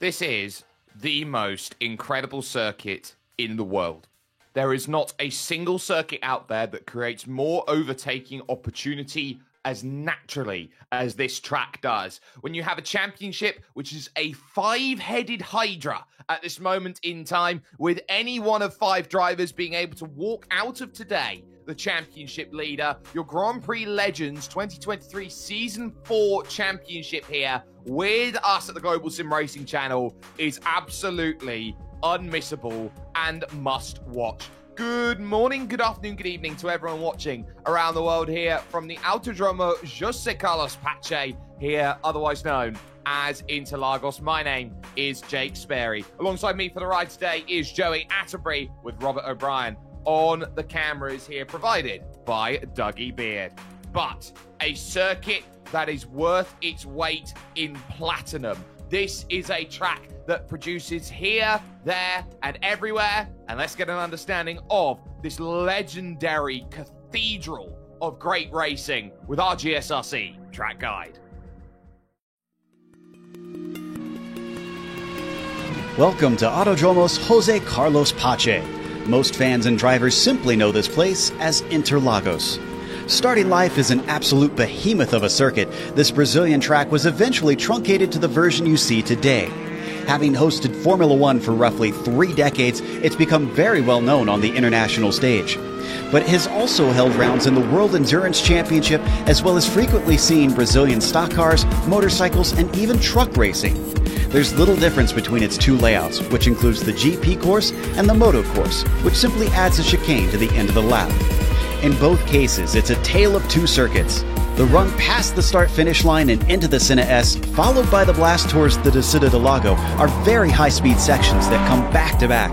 This is the most incredible circuit in the world. There is not a single circuit out there that creates more overtaking opportunity as naturally as this track does. When you have a championship, which is a five-headed hydra at this moment in time, with any one of five drivers being able to walk out of today the championship leader, your Grand Prix Legends 2023 Season 4 championship here with us at the Global Sim Racing channel is absolutely unmissable and must watch. Good morning, good afternoon, good evening to everyone watching around the world here from the Autodromo José Carlos Pache here, otherwise known as Interlagos. My name is Jake Sperry. Alongside me for the ride today is Joey Atterbury with Robert O'Brien on the cameras here, provided by Dougie Beard. But a circuit that is worth its weight in platinum. This is a track that produces here, there, and everywhere. And let's get an understanding of this legendary cathedral of great racing with our GSRC track guide. Welcome to Autodromo's José Carlos Pache. Most fans and drivers simply know this place as Interlagos. Starting life as an absolute behemoth of a circuit, this Brazilian track was eventually truncated to the version you see today. Having hosted Formula One for roughly 3 decades, it's become very well known on the international stage. But it has also held rounds in the World Endurance Championship, as well as frequently seen Brazilian stock cars, motorcycles, and even truck racing. There's little difference between its two layouts, which includes the GP course and the Moto course, which simply adds a chicane to the end of the lap. In both cases, it's a tale of two circuits. The run past the start-finish line and into the Senna S, followed by the blast towards the Descida do Lago, are very high-speed sections that come back-to-back.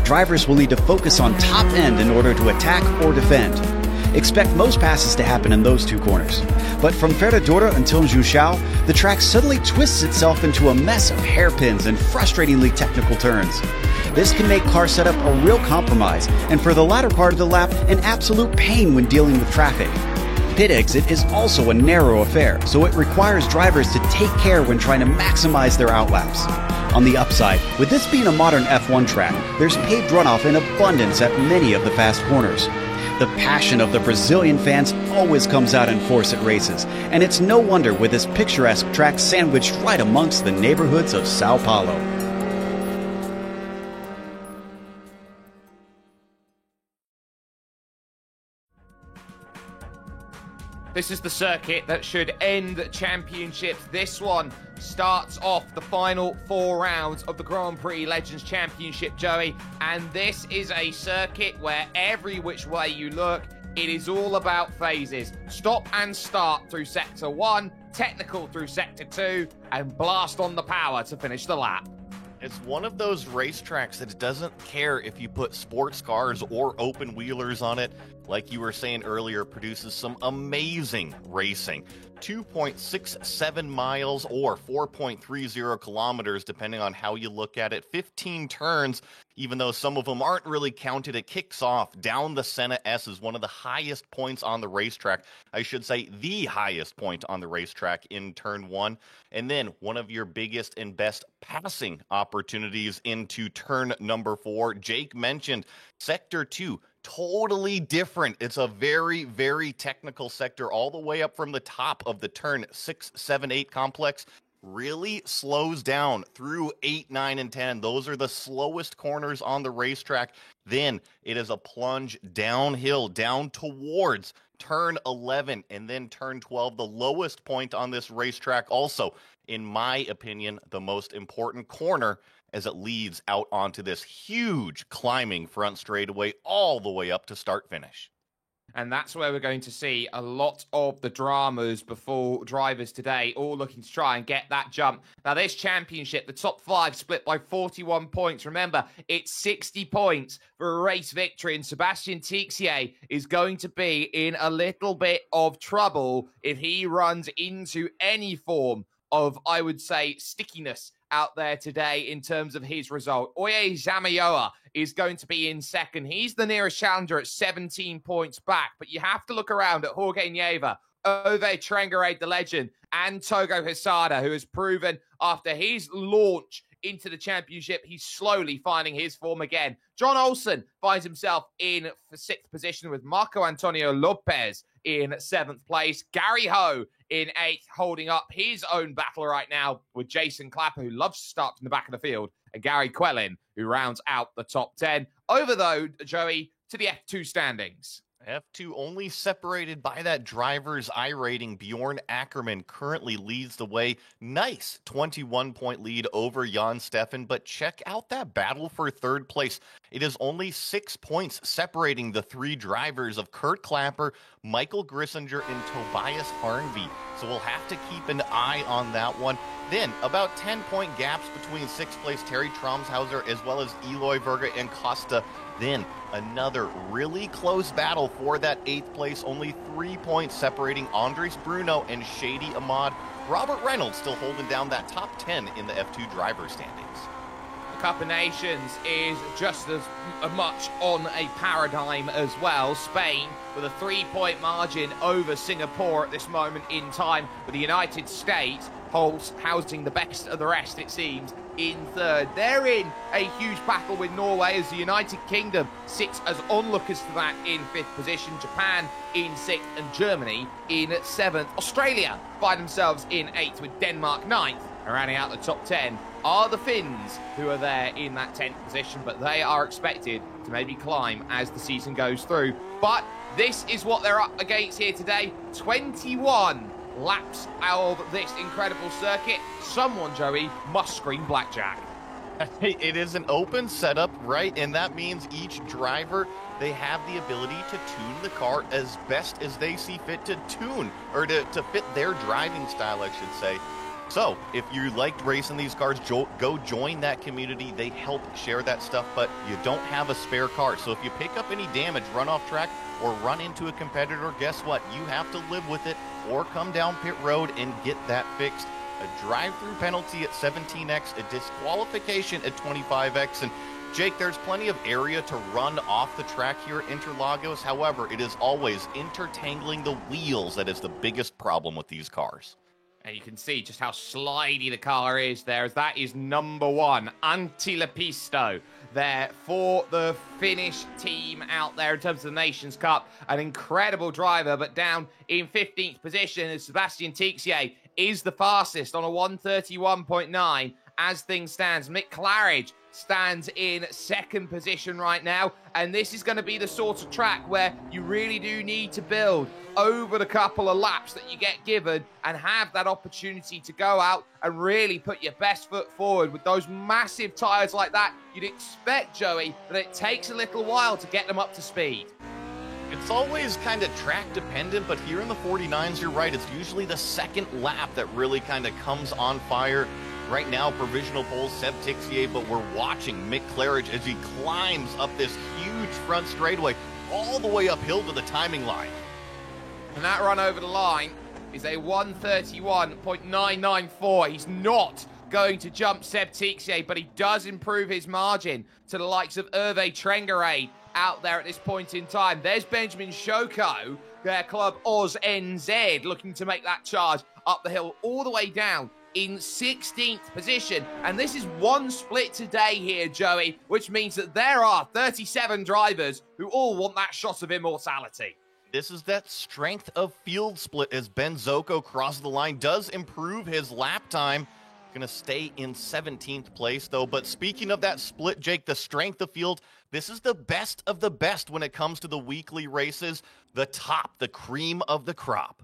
Drivers will need to focus on top end in order to attack or defend. Expect most passes to happen in those two corners. But from Ferradura until Junção, the track suddenly twists itself into a mess of hairpins and frustratingly technical turns. This can make car setup a real compromise, and for the latter part of the lap, an absolute pain when dealing with traffic. Pit exit is also a narrow affair, so it requires drivers to take care when trying to maximize their outlaps. On the upside, with this being a modern F1 track, there's paved runoff in abundance at many of the fast corners. The passion of the Brazilian fans always comes out in force at races, and it's no wonder with this picturesque track sandwiched right amongst the neighborhoods of Sao Paulo. This is the circuit that should end championships. This one starts off the final 4 rounds of the Grand Prix Legends Championship, Joey. And this is a circuit where every which way you look, it is all about phases. Stop and start through Sector 1, technical through Sector 2, and blast on the power to finish the lap. It's one of those racetracks that doesn't care if you put sports cars or open wheelers on it. Like you were saying earlier, produces some amazing racing. 2.67 miles or 4.30 kilometers, depending on how you look at it. 15 turns, even though some of them aren't really counted. It kicks off down the Senna S is one of the highest points on the racetrack. I should say the highest point on the racetrack in turn 1. And then one of your biggest and best passing opportunities into turn number 4. Jake mentioned Sector 2. Totally different. It's a very, very technical sector all the way up from the top of the turn 6, 7, 8 complex. Really slows down through 8, 9, and 10. Those are the slowest corners on the racetrack. Then it is a plunge downhill, down towards turn 11 and then turn 12, the lowest point on this racetrack. Also, in my opinion, the most important corner as it leads out onto this huge climbing front straightaway all the way up to start finish. And that's where we're going to see a lot of the dramas before drivers today, all looking to try and get that jump. Now, this championship, the top 5 split by 41 points. Remember, it's 60 points for a race victory, and Sebastian Tixier is going to be in a little bit of trouble if he runs into any form of, I would say, stickiness out there today in terms of his result. Oye Zamayoa is going to be in second. He's the nearest challenger at 17 points back, but you have to look around at Jorge Nieva, Ove Trengarade, the legend, and Togo Hisada, who has proven after his launch into the championship. He's slowly finding his form again. John Olsen finds himself in 6th position with Marco Antonio Lopez in 7th place. Gary Ho in 8th, holding up his own battle right now with Jason Clapper, who loves to start from the back of the field, and Gary Quellin, who rounds out the top 10. Over, though, Joey, to the F2 standings. F2 only separated by that driver's iRating. Bjorn Ackerman currently leads the way. Nice 21-point lead over Jan Steffen, but check out that battle for 3rd place. It is only 6 points separating the 3 drivers of Kurt Clapper, Michael Grissinger, and Tobias Harnvey. So we'll have to keep an eye on that one. Then, about 10-point gaps between 6th place Terry Tromshauser as well as Eloy Verga and Costa. Then, another really close battle for that 8th place. Only 3 points separating Andres Bruno and Shady Ahmad. Robert Reynolds still holding down that top 10 in the F2 driver standings. The Cup of Nations is just as much on a paradigm as well. Spain with a 3-point margin over Singapore at this moment in time, with the United States housing the best of the rest, it seems, in 3rd. They're in a huge battle with Norway as the United Kingdom sits as onlookers to that in 5th position. Japan in 6th and Germany in 7th. Australia find themselves in 8th with Denmark 9th. And rounding out the top 10 are the Finns, who are there in that 10th position, but they are expected to maybe climb as the season goes through. But this is what they're up against here today. 21 laps out of this incredible circuit. Someone, Joey, must scream blackjack. It is an open setup, right? And that means each driver, they have the ability to tune the car as best as they see fit to tune, or to fit their driving style, I should say. So, if you like racing these cars, go join that community. They help share that stuff, but you don't have a spare car. So if you pick up any damage, run off track, or run into a competitor, guess what? You have to live with it, or come down pit road and get that fixed. A drive-through penalty at 17x, a disqualification at 25x, and Jake, there's plenty of area to run off the track here at Interlagos. However, it is always intertangling the wheels that is the biggest problem with these cars. And you can see just how slidey the car is there, as that is number 1, Antti Lepisto, there for the Finnish team out there in terms of the Nations Cup. An incredible driver, but down in 15th position as Sebastian Tixier is the fastest on a 131.9 as things stands. Mick Claridge stands in 2nd position right now, and this is going to be the sort of track where you really do need to build over the couple of laps that you get given and have that opportunity to go out and really put your best foot forward. With those massive tyres like that, you'd expect, Joey, that it takes a little while to get them up to speed. It's always kind of track dependent, but here in the 49s, you're right, it's usually the 2nd lap that really kind of comes on fire. Right now, provisional pole, Seb Tixier, but we're watching Mick Claridge as he climbs up this huge front straightaway all the way uphill to the timing line. And that run over the line is a 131.994. He's not going to jump Seb Tixier, but he does improve his margin to the likes of Hervé Trengarade out there at this point in time. There's Benjamin Shoko, their club Oz NZ, looking to make that charge up the hill all the way down in 16th position. And this is one split today here, Joey, which means that there are 37 drivers who all want that shot of immortality. This is that strength of field split as Ben Zocco crosses the line, does improve his lap time. Going to stay in 17th place, though. But speaking of that split, Jake, the strength of field, this is the best of the best when it comes to the weekly races. The top, the cream of the crop.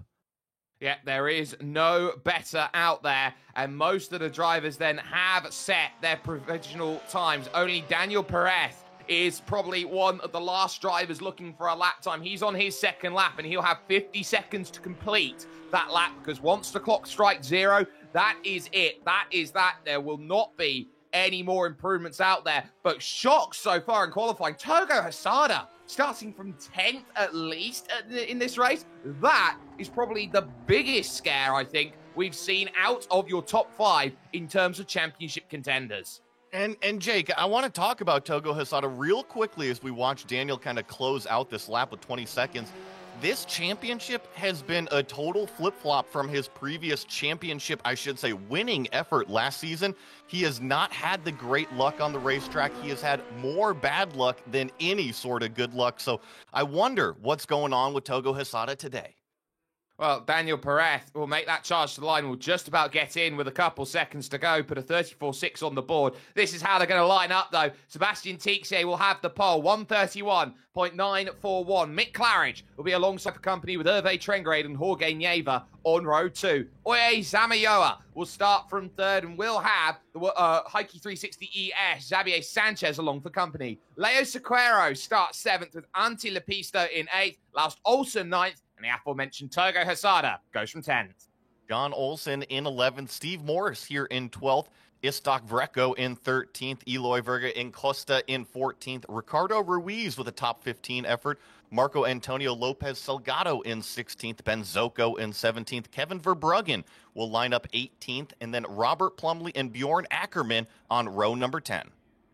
Yeah, there is no better out there, and most of the drivers then have set their provisional times. Only Daniel Perez is probably one of the last drivers looking for a lap time. He's on his 2nd lap, and he'll have 50 seconds to complete that lap, because once the clock strikes 0, that is it. That is that. There will not be any more improvements out there. But shocks so far in qualifying. Togo Hasada starting from 10th at least in this race. That is probably the biggest scare, I think, we've seen out of your top 5 in terms of championship contenders. And Jake, I want to talk about Togo Hasada real quickly as we watch Daniel kind of close out this lap with 20 seconds. This championship has been a total flip-flop from his previous championship, I should say, winning effort last season. He has not had the great luck on the racetrack. He has had more bad luck than any sort of good luck. So I wonder what's going on with Togo Hesada today. Well, Daniel Perez will make that charge to the line. Will just about get in with a couple seconds to go. Put a 34.6 on the board. This is how they're going to line up, though. Sebastian Tixier will have the pole. 131.941. Mick Claridge will be alongside the company with Hervé Trengrade and Jorge Nieva on row 2. Oye Zamayoa will start from third and will have the Heike 360 ES Xavier Sanchez along for company. Leo Sequeiro starts 7th with Antti Lepisto in 8th. Last Olsen 9th. And the aforementioned Togo Hesada goes from 10th. John Olsen in 11th. Steve Morris here in 12th. Istok Vreco in 13th. Eloy Verga in Costa in 14th. Ricardo Ruiz with a top 15 effort. Marco Antonio Lopez Salgado in 16th. Ben Zoko in 17th. Kevin Verbruggen will line up 18th. And then Robert Plumley and Bjorn Ackerman on row number 10.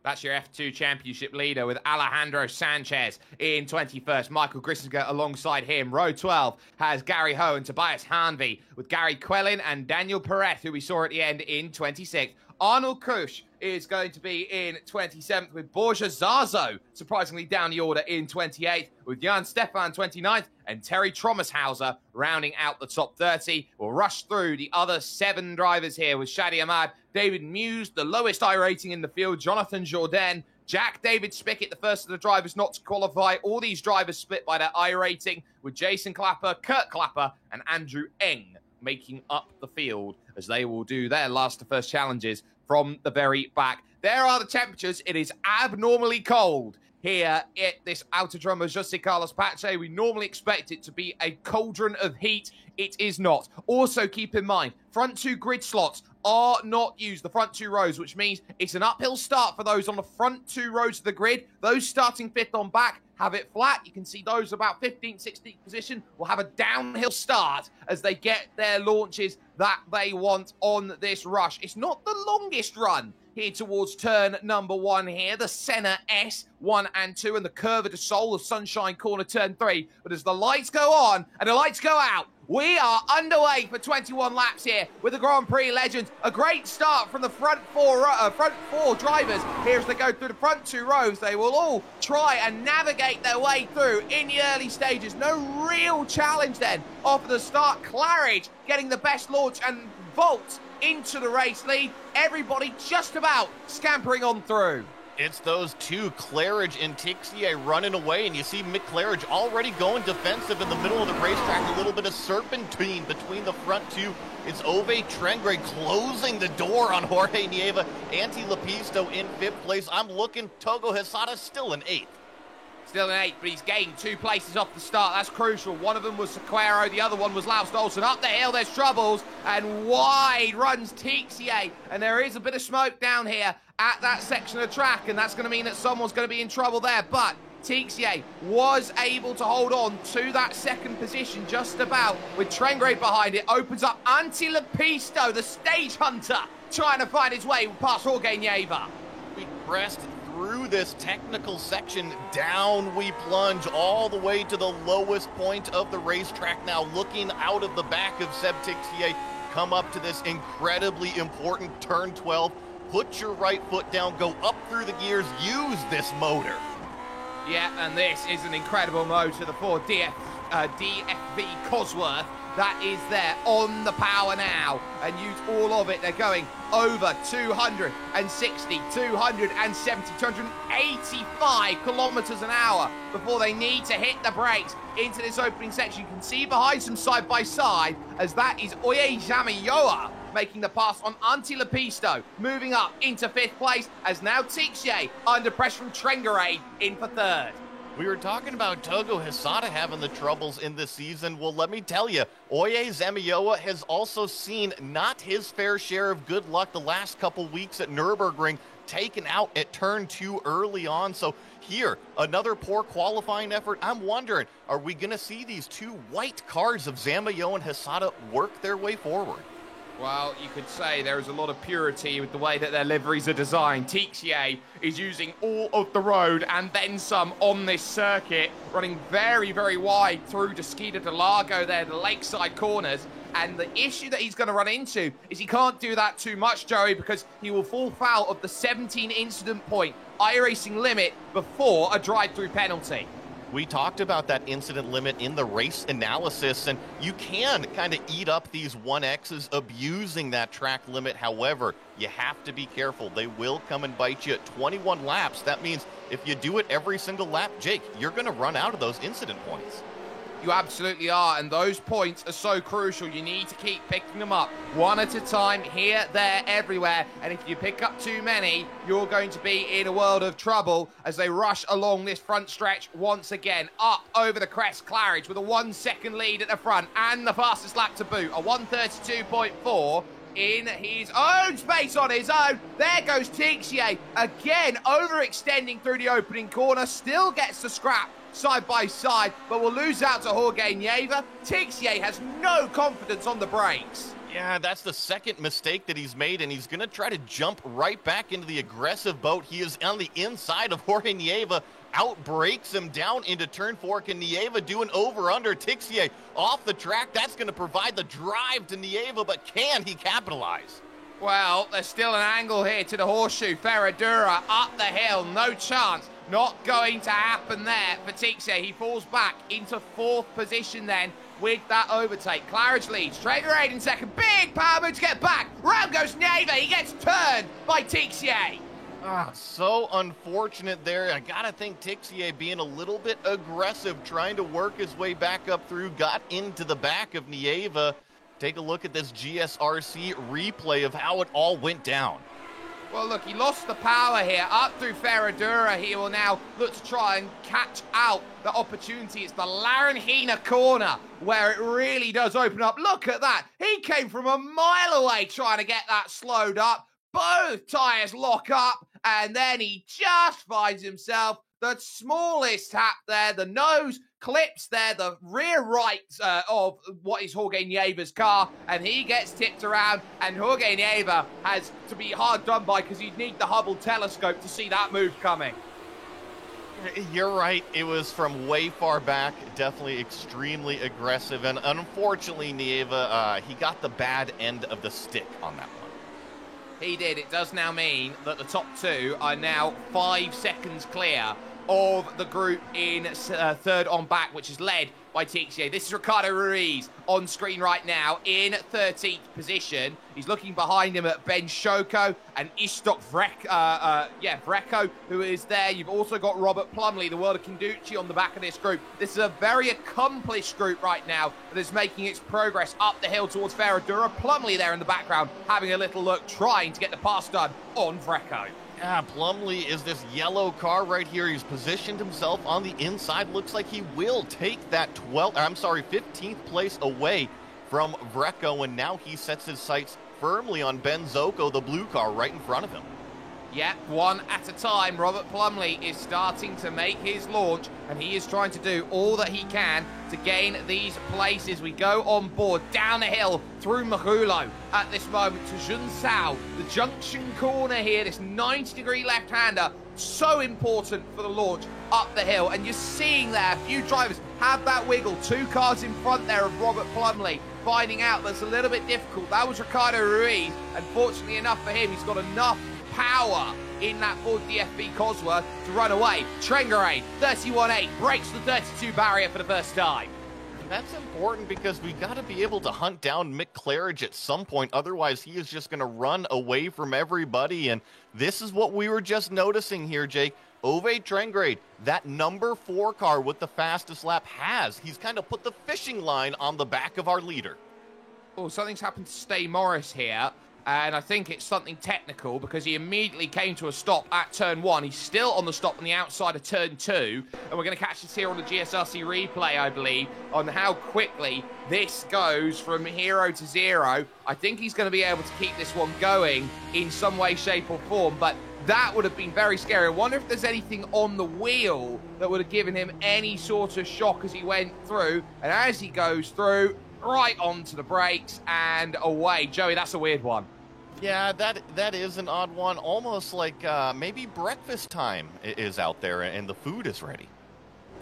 That's your F2 Championship leader with Alejandro Sanchez in 21st. Michael Grissinger alongside him. Row 12 has Gary Ho and Tobias Hanvey with Gary Quellin and Daniel Perez, who we saw at the end in 26th. Arnold Kusch is going to be in 27th with Borja Zazo, surprisingly down the order in 28th, with Jan Stefan 29th and Terry Trommershauser rounding out the top 30. We'll rush through the other 7 drivers here with Shadi Ahmad, David Muse, the lowest I rating in the field, Jonathan Jourdain, Jack David Spickett, the first of the drivers not to qualify. All these drivers split by their I rating, with Jason Clapper, Kurt Clapper, and Andrew Eng making up the field as they will do their last to first challenges from the very back. There are the temperatures. It is abnormally cold here at this Autodromo José Carlos Pache. We normally expect it to be a cauldron of heat. It is not. Also, keep in mind, front 2 grid slots are not used, the front 2 rows, which means it's an uphill start for those on the front 2 rows of the grid. Those starting 5th on back have it flat. You can see those about 15th, 16th position will have a downhill start as they get their launches that they want on this rush. It's not the longest run here towards turn number 1 here, the Senna S1 and 2 and the Curva de Sol of Sunshine Corner turn 3. But as the lights go on and the lights go out, we are underway for 21 laps here with the Grand Prix legends. A great start from the front four drivers. Here as they go through the front 2 rows, they will all try and navigate their way through in the early stages. No real challenge then off the start. Claridge getting the best launch and vault into the race lead. Everybody just about scampering on through. It's those 2, Claridge and Tixier, running away, and you see Mick Claridge already going defensive in the middle of the racetrack. A little bit of serpentine between the front 2. It's Ove Trengrade closing the door on Jorge Nieva. Antti Lepisto in 5th place. I'm looking, Togo Hesada still in 8th. Still in 8th, but he's gained 2 places off the start. That's crucial. One of them was Sequeiro, the other one was Laust Olsen. Up the hill, there's troubles, and wide runs Tixier. And there is a bit of smoke down here at that section of track, and that's going to mean that someone's going to be in trouble there. But Tixier was able to hold on to that second position just about, with Trengrade behind it. Opens up Antti Lepisto, the stage hunter, trying to find his way past Jorge Nieva. We pressed through this technical section, down we plunge all the way to the lowest point of the racetrack. Now looking out of the back of Seb Tixier, come up to this incredibly important turn 12. Put your right foot down, go up through the gears, use this motor. Yeah, and this is an incredible motor, the Ford DFV Cosworth. That is there on the power now, and use all of it. They're going over 260, 270, 285 kilometers an hour before they need to hit the brakes into this opening section. You can see behind some side by side as that is Oye Zamayoa making the pass on Antti Lepisto, moving up into 5th place as now Tixier under pressure from Trengrade in for 3rd. We were talking about Togo Hesada having the troubles in this season. Well, let me tell you, Oye Zamayoa has also seen not his fair share of good luck the last couple weeks at Nürburgring, taken out at turn 2 early on. So here, another poor qualifying effort. I'm wondering, are we going to see these 2 white cars of Zamayoa and Hesada work their way forward? Well, you could say there is a lot of purity with the way that their liveries are designed. Tixier is using all of the road and then some on this circuit, running very, very wide through Desquita de Largo there, the lakeside corners. And the issue that he's going to run into is he can't do that too much, Joey, because he will fall foul of the 17 incident point iRacing limit before a drive-through penalty. We talked about that incident limit in the race analysis, and you can kind of eat up these 1Xs abusing that track limit. However, you have to be careful. They will come and bite you at 21 laps. That means if you do it every single lap, Jake, you're going to run out of those incident points. You absolutely are, and those points are so crucial. You need to keep picking them up one at a time, here, there, everywhere. And if you pick up too many, you're going to be in a world of trouble as they rush along this front stretch once again. Up over the crest, Claridge with a 1 second lead at the front and the fastest lap to boot, a 1:32.4. In his own space on his own. There goes Tixier again, overextending through the opening corner. Still gets the scrap side by side, but will lose out to Jorge Nieva. Tixier has no confidence on the brakes. Yeah, that's the second mistake that he's made, and he's going to try to jump right back into the aggressive boat. He is on the inside of Jorge Nieva, outbrakes him down into turn 4. Can Nieva do an over-under? Tixier off the track. That's going to provide the drive to Nieva, but can he capitalize? Well, there's still an angle here to the horseshoe. Ferradura up the hill, no chance. Not going to happen there for Tixier. He falls back into 4th position then with that overtake. Claridge leads. Traegerade in second. Big power move to get back. Round goes Nieva. He gets turned by Tixier. So unfortunate there. I gotta think Tixier being a little bit aggressive, trying to work his way back up through, got into the back of Nieva. Take a look at this GSRC replay of how it all went down. Well, look, he lost the power here. Up through Ferradura, he will now look to try and catch out the opportunity. It's the Laranjina corner where it really does open up. Look at that. He came from a mile away trying to get that slowed up. Both tyres lock up, and then he just finds himself the smallest tap there. The nose clips there, the rear right of what is Jorge Nieva's car, and he gets tipped around, and Jorge Nieva has to be hard done by because you'd need the Hubble telescope to see that move coming. You're right. It was from way far back, definitely extremely aggressive, and unfortunately Nieva, he got the bad end of the stick on that one. He did. It does now mean that the top two are now 5 seconds clear of the group in third on back, which is led by Tixier. This is Ricardo Ruiz on screen right now in 13th position. He's looking behind him at Ben Shoko and Istok Vreco, who is there. You've also got Robert Plumley, the world of Kenducci, on the back of this group. This is a very accomplished group right now that is making its progress up the hill towards Ferradura. Plumley there in the background, having a little look, trying to get the pass done on Vreco. Yeah, Plumley is this yellow car right here. He's positioned himself on the inside. Looks like he will take that 15th place away from Vreco, and now he sets his sights firmly on Ben Zoko, the blue car right in front of him. Yep, one at a time. Robert Plumley is starting to make his launch, and he is trying to do all that he can to gain these places. We go on board, down the hill, through Marulo at this moment to Junsao. The junction corner here, this 90-degree left-hander, so important for the launch up the hill. And you're seeing there, a few drivers have that wiggle. 2 cars in front there of Robert Plumley, finding out that's a little bit difficult. That was Ricardo Ruiz, and fortunately enough for him, he's got enough power in that Ford DFB Cosworth to run away. Trengarade, 31.8, breaks the 32 barrier for the first time. That's important because we got to be able to hunt down Mick Claridge at some point. Otherwise, he is just going to run away from everybody. And this is what we were just noticing here, Jake. Ove Trengrade, that number 4 car with the fastest lap he's kind of put the fishing line on the back of our leader. Oh, something's happened to Stay Morris here. And I think it's something technical because he immediately came to a stop at turn 1. He's still on the stop on the outside of turn 2. And we're going to catch this here on the GSRC replay, I believe, on how quickly this goes from hero to zero. I think he's going to be able to keep this one going in some way, shape or form. But that would have been very scary. I wonder if there's anything on the wheel that would have given him any sort of shock as he went through. And as he goes through, right onto the brakes and away. Joey, that's a weird one. Yeah, that is an odd one. Almost like maybe breakfast time is out there and the food is ready.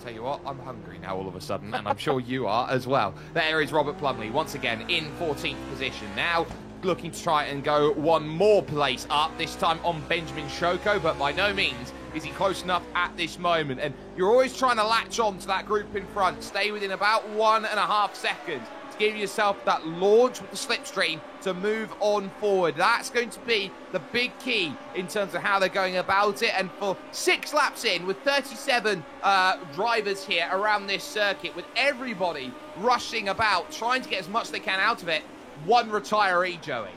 Tell you what, I'm hungry now all of a sudden, and I'm sure you are as well. There is Robert Plumley, once again in 14th position now, looking to try and go one more place up, this time on Benjamin Shoko, but by no means is he close enough at this moment. And you're always trying to latch on to that group in front, stay within about 1.5 seconds to give yourself that launch with the slipstream to move on forward. That's going to be the big key in terms of how they're going about it. And for 6 laps in, with 37 drivers here around this circuit, with everybody rushing about, trying to get as much as they can out of it, one retiree, Joey.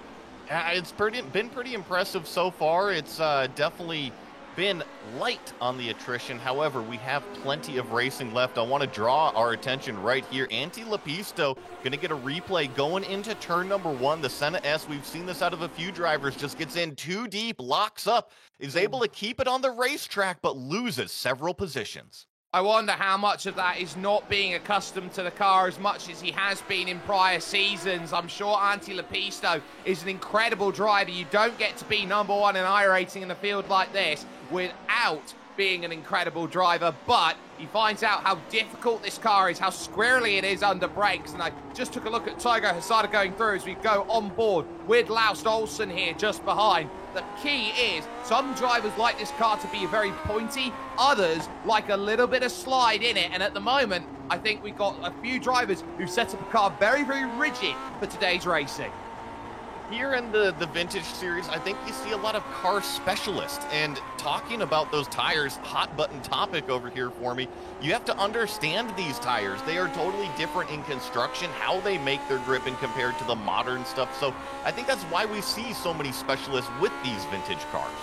It's been pretty impressive so far. It's definitely been light on the attrition. However, we have plenty of racing left. I want to draw our attention right here. Antti Lepisto going to get a replay going into turn number 1. The Senna S, we've seen this out of a few drivers, just gets in too deep, locks up, is able to keep it on the racetrack, but loses several positions. I wonder how much of that is not being accustomed to the car as much as he has been in prior seasons. I'm sure Antti Lepisto is an incredible driver. You don't get to be number 1 in iRacing in a field like this without being an incredible driver, but he finds out how difficult this car is, how squirrely it is under brakes. And I just took a look at Taigo Hosada going through as we go on board with Laust Olsen here just behind. The key is some drivers like this car to be very pointy, others like a little bit of slide in it. And at the moment, I think we've got a few drivers who've set up a car very, very rigid for today's racing. Here in the Vintage Series, I think you see a lot of car specialists. And talking about those tires, hot button topic over here for me, you have to understand these tires. They are totally different in construction, how they make their grip and compared to the modern stuff. So I think that's why we see so many specialists with these vintage cars.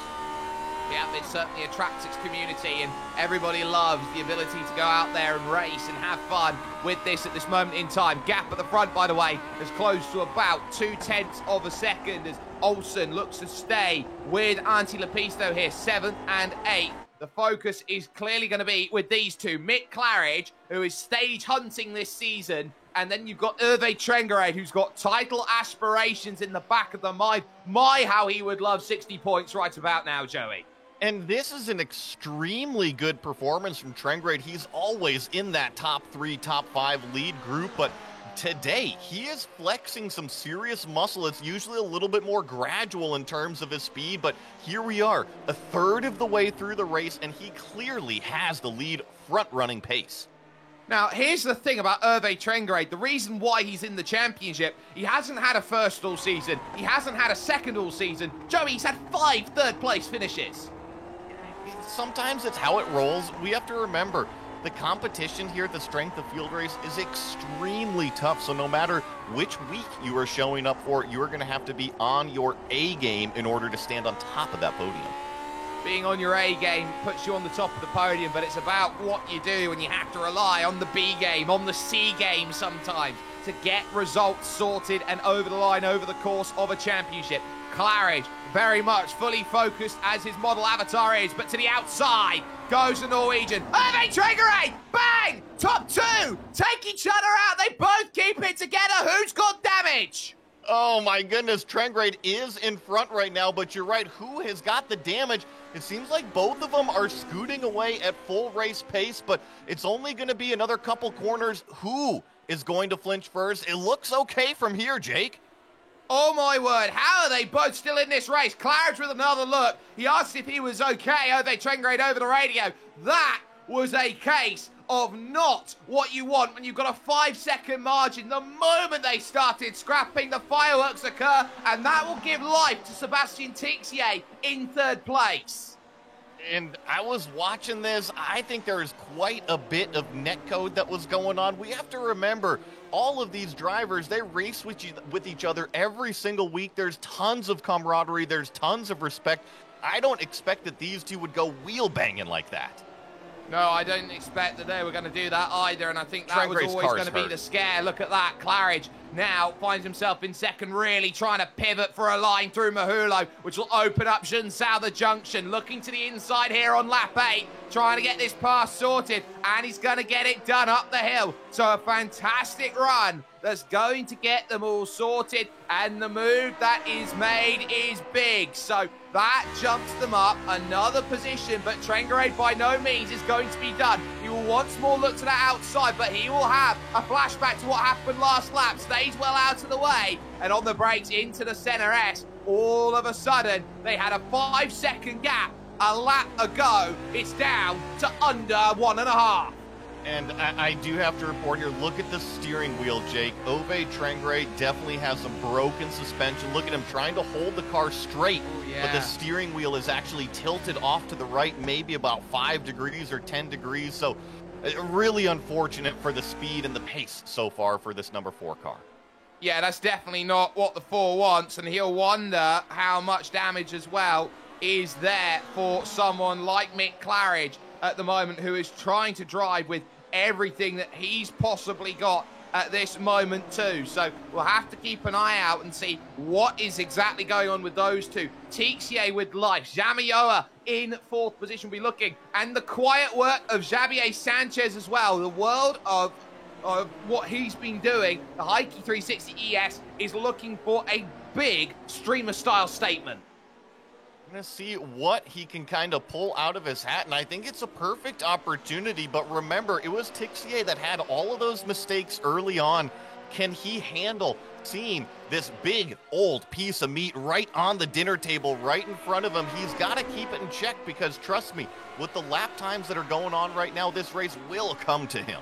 Yeah, it certainly attracts its community, and everybody loves the ability to go out there and race and have fun with this at this moment in time. Gap at the front, by the way, is close to about 0.2 of a second as Olsen looks to stay with Antti Lepisto here, 7th and 8th. The focus is clearly going to be with these two. Mick Claridge, who is stage hunting this season, and then you've got Hervé Trengarade, who's got title aspirations in the back of the mind. My, how he would love 60 points right about now, Joey. And this is an extremely good performance from Trengarade. He's always in that top 3, top 5 lead group, but today he is flexing some serious muscle. It's usually a little bit more gradual in terms of his speed, but here we are, a third of the way through the race, and he clearly has the lead front-running pace. Now, here's the thing about Hervé Trengarade. The reason why he's in the championship, he hasn't had a first all season. He hasn't had a second all season. Joey, he's had 5 third-place finishes. Sometimes it's how it rolls. We have to remember the competition here at the Strength of Field race is extremely tough. So no matter which week you are showing up for, you are going to have to be on your A game in order to stand on top of that podium. Being on your A game puts you on the top of the podium, but it's about what you do, and you have to rely on the B game, on the C game sometimes to get results sorted and over the line over the course of a championship. Claridge, very much fully focused as his model avatar is, but to the outside goes the Norwegian. Hervé Trengarade, bang! Top 2, take each other out. They both keep it together. Who's got damage? Oh my goodness, Trengarade is in front right now, but you're right, who has got the damage? It seems like both of them are scooting away at full race pace, but it's only going to be another couple corners. Who is going to flinch first? It looks okay from here, Jake. Oh my word, how are they both still in this race? Claridge with another look. He asked if he was okay. Hervé Trengarade over the radio. That was a case of not what you want when you've got a 5-second margin. The moment they started scrapping, the fireworks occur, and that will give life to Sebastian Tixier in 3rd place. And I was watching this. I think there is quite a bit of netcode that was going on. We have to remember, all of these drivers, they race with each other every single week. There's tons of camaraderie. There's tons of respect. I don't expect that these two would go wheel banging like that. No, I don't expect that they were going to do that either, and I think that was always going to be the scare. Look at that. Claridge now finds himself in 2nd, really trying to pivot for a line through Mahulo, which will open up Junsao the junction. Looking to the inside here on lap 8. trying to get this pass sorted, and he's going to get it done up the hill. So a fantastic run that's going to get them all sorted, and the move that is made is big. So that jumps them up another position, but Trengarade by no means is going to be done. He will once more look to that outside, but he will have a flashback to what happened last lap, stays well out of the way, and on the brakes into the center S. All of a sudden, they had a 5-second gap. A lap ago, it's down to under 1.5. And I do have to report here, look at the steering wheel, Jake. Ove Trengarade definitely has some broken suspension. Look at him trying to hold the car straight, but the steering wheel is actually tilted off to the right, maybe about 5 degrees or 10 degrees. So really unfortunate for the speed and the pace so far for this number 4 car. Yeah, that's definitely not what the 4 wants, and he'll wonder how much damage as well is there for someone like Mick Claridge at the moment, who is trying to drive with everything that he's possibly got at this moment too. So we'll have to keep an eye out and see what is exactly going on with those two. Tixier with life, Zamayoa in 4th position will be looking, and the quiet work of Xavier Sanchez as well. The world of what he's been doing, the Heike 360 ES is looking for a big streamer-style statement. Going to see what he can kind of pull out of his hat, and I think it's a perfect opportunity. But remember, it was Tixier that had all of those mistakes early on. Can he handle seeing this big old piece of meat right on the dinner table right in front of him? He's got to keep it in check, because trust me, with the lap times that are going on right now, this race will come to him.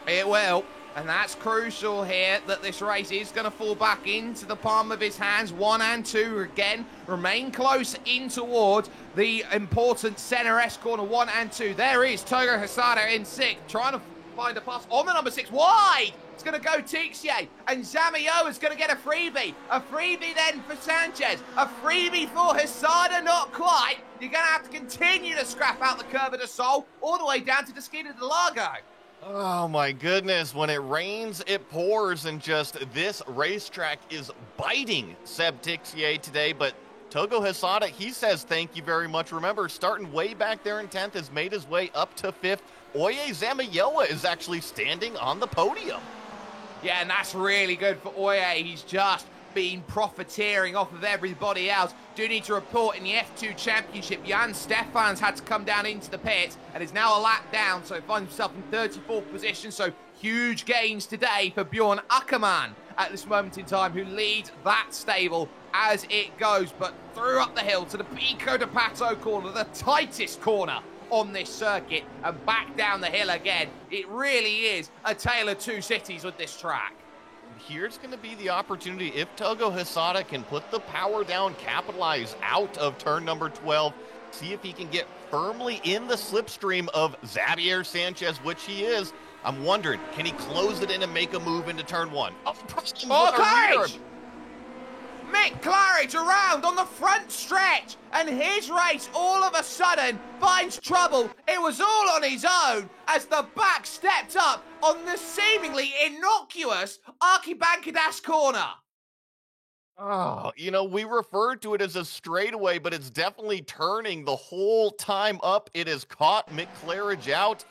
It will, and that's crucial here, that this race is going to fall back into the palm of his hands. 1 and 2 again remain close in towards the important center S corner. 1 and 2. There is Togo Hisada in 6th, trying to find a pass on the number 6 wide. It's going to go Tixier, and Zamayo is going to get a freebie. A freebie then for Sanchez. A freebie for Hisada, not quite. You're going to have to continue to scrap out the Curva de Sol all the way down to the Esquina de Largo. Oh my goodness, when it rains, it pours, and just this racetrack is biting Seb Tixier today. But Togo Hisada, he says thank you very much. Remember, starting way back there in 10th, has made his way up to 5th. Oye Zamayoa is actually standing on the podium. Yeah, and that's really good for Oye. He's just been profiteering off of everybody else. Do need to report in the F2 Championship, Jan Stefan's had to come down into the pits and is now a lap down, so he finds himself in 34th position. So huge gains today for Bjorn Ackermann at this moment in time, who leads that stable as it goes. But through up the hill to the Pico de Pato corner, the tightest corner on this circuit, and back down the hill again. It really is a tale of two cities with this track. Here's going to be the opportunity. If Togo Hisada can put the power down, capitalize out of turn number 12, see if he can get firmly in the slipstream of Xavier Sanchez, which he is. I'm wondering, can he close it in and make a move into turn 1? Oh, Claridge! Mick Claridge around on the front stretch, and his race all of a sudden finds trouble. It was all on his own as the back stepped up on the seemingly innocuous Arquibancadas corner. Oh, you know, we referred to it as a straightaway, but it's definitely turning the whole time up. It has caught Mick Claridge out.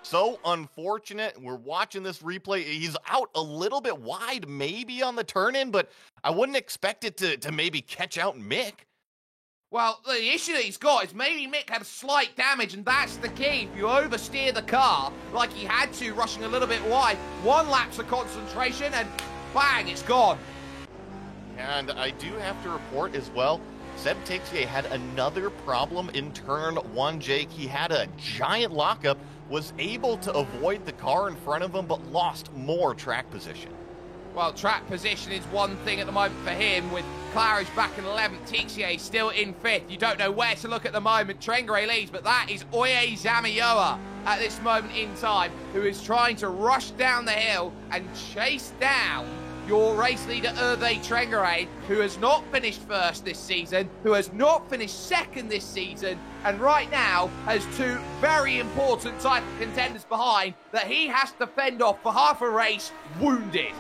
So unfortunate. We're watching this replay. He's out a little bit wide, maybe on the turn-in, but I wouldn't expect it to maybe catch out Mick. Well, the issue that he's got is maybe Mick had slight damage, and that's the key. If you oversteer the car like he had to, rushing a little bit wide, one lapse of concentration, and bang, it's gone. And I do have to report as well, Seb Tixier had another problem in turn 1, Jake. He had a giant lockup, was able to avoid the car in front of him, but lost more track position. Well, track position is one thing at the moment for him, with Claridge back in 11th, Tixier still in 5th. You don't know where to look at the moment. Trengarade leads, but that is Oye Zamayoa at this moment in time, who is trying to rush down the hill and chase down your race leader, Hervé Trengarade, who has not finished first this season, who has not finished second this season, and right now has two very important title contenders behind that he has to fend off for half a race, wounded.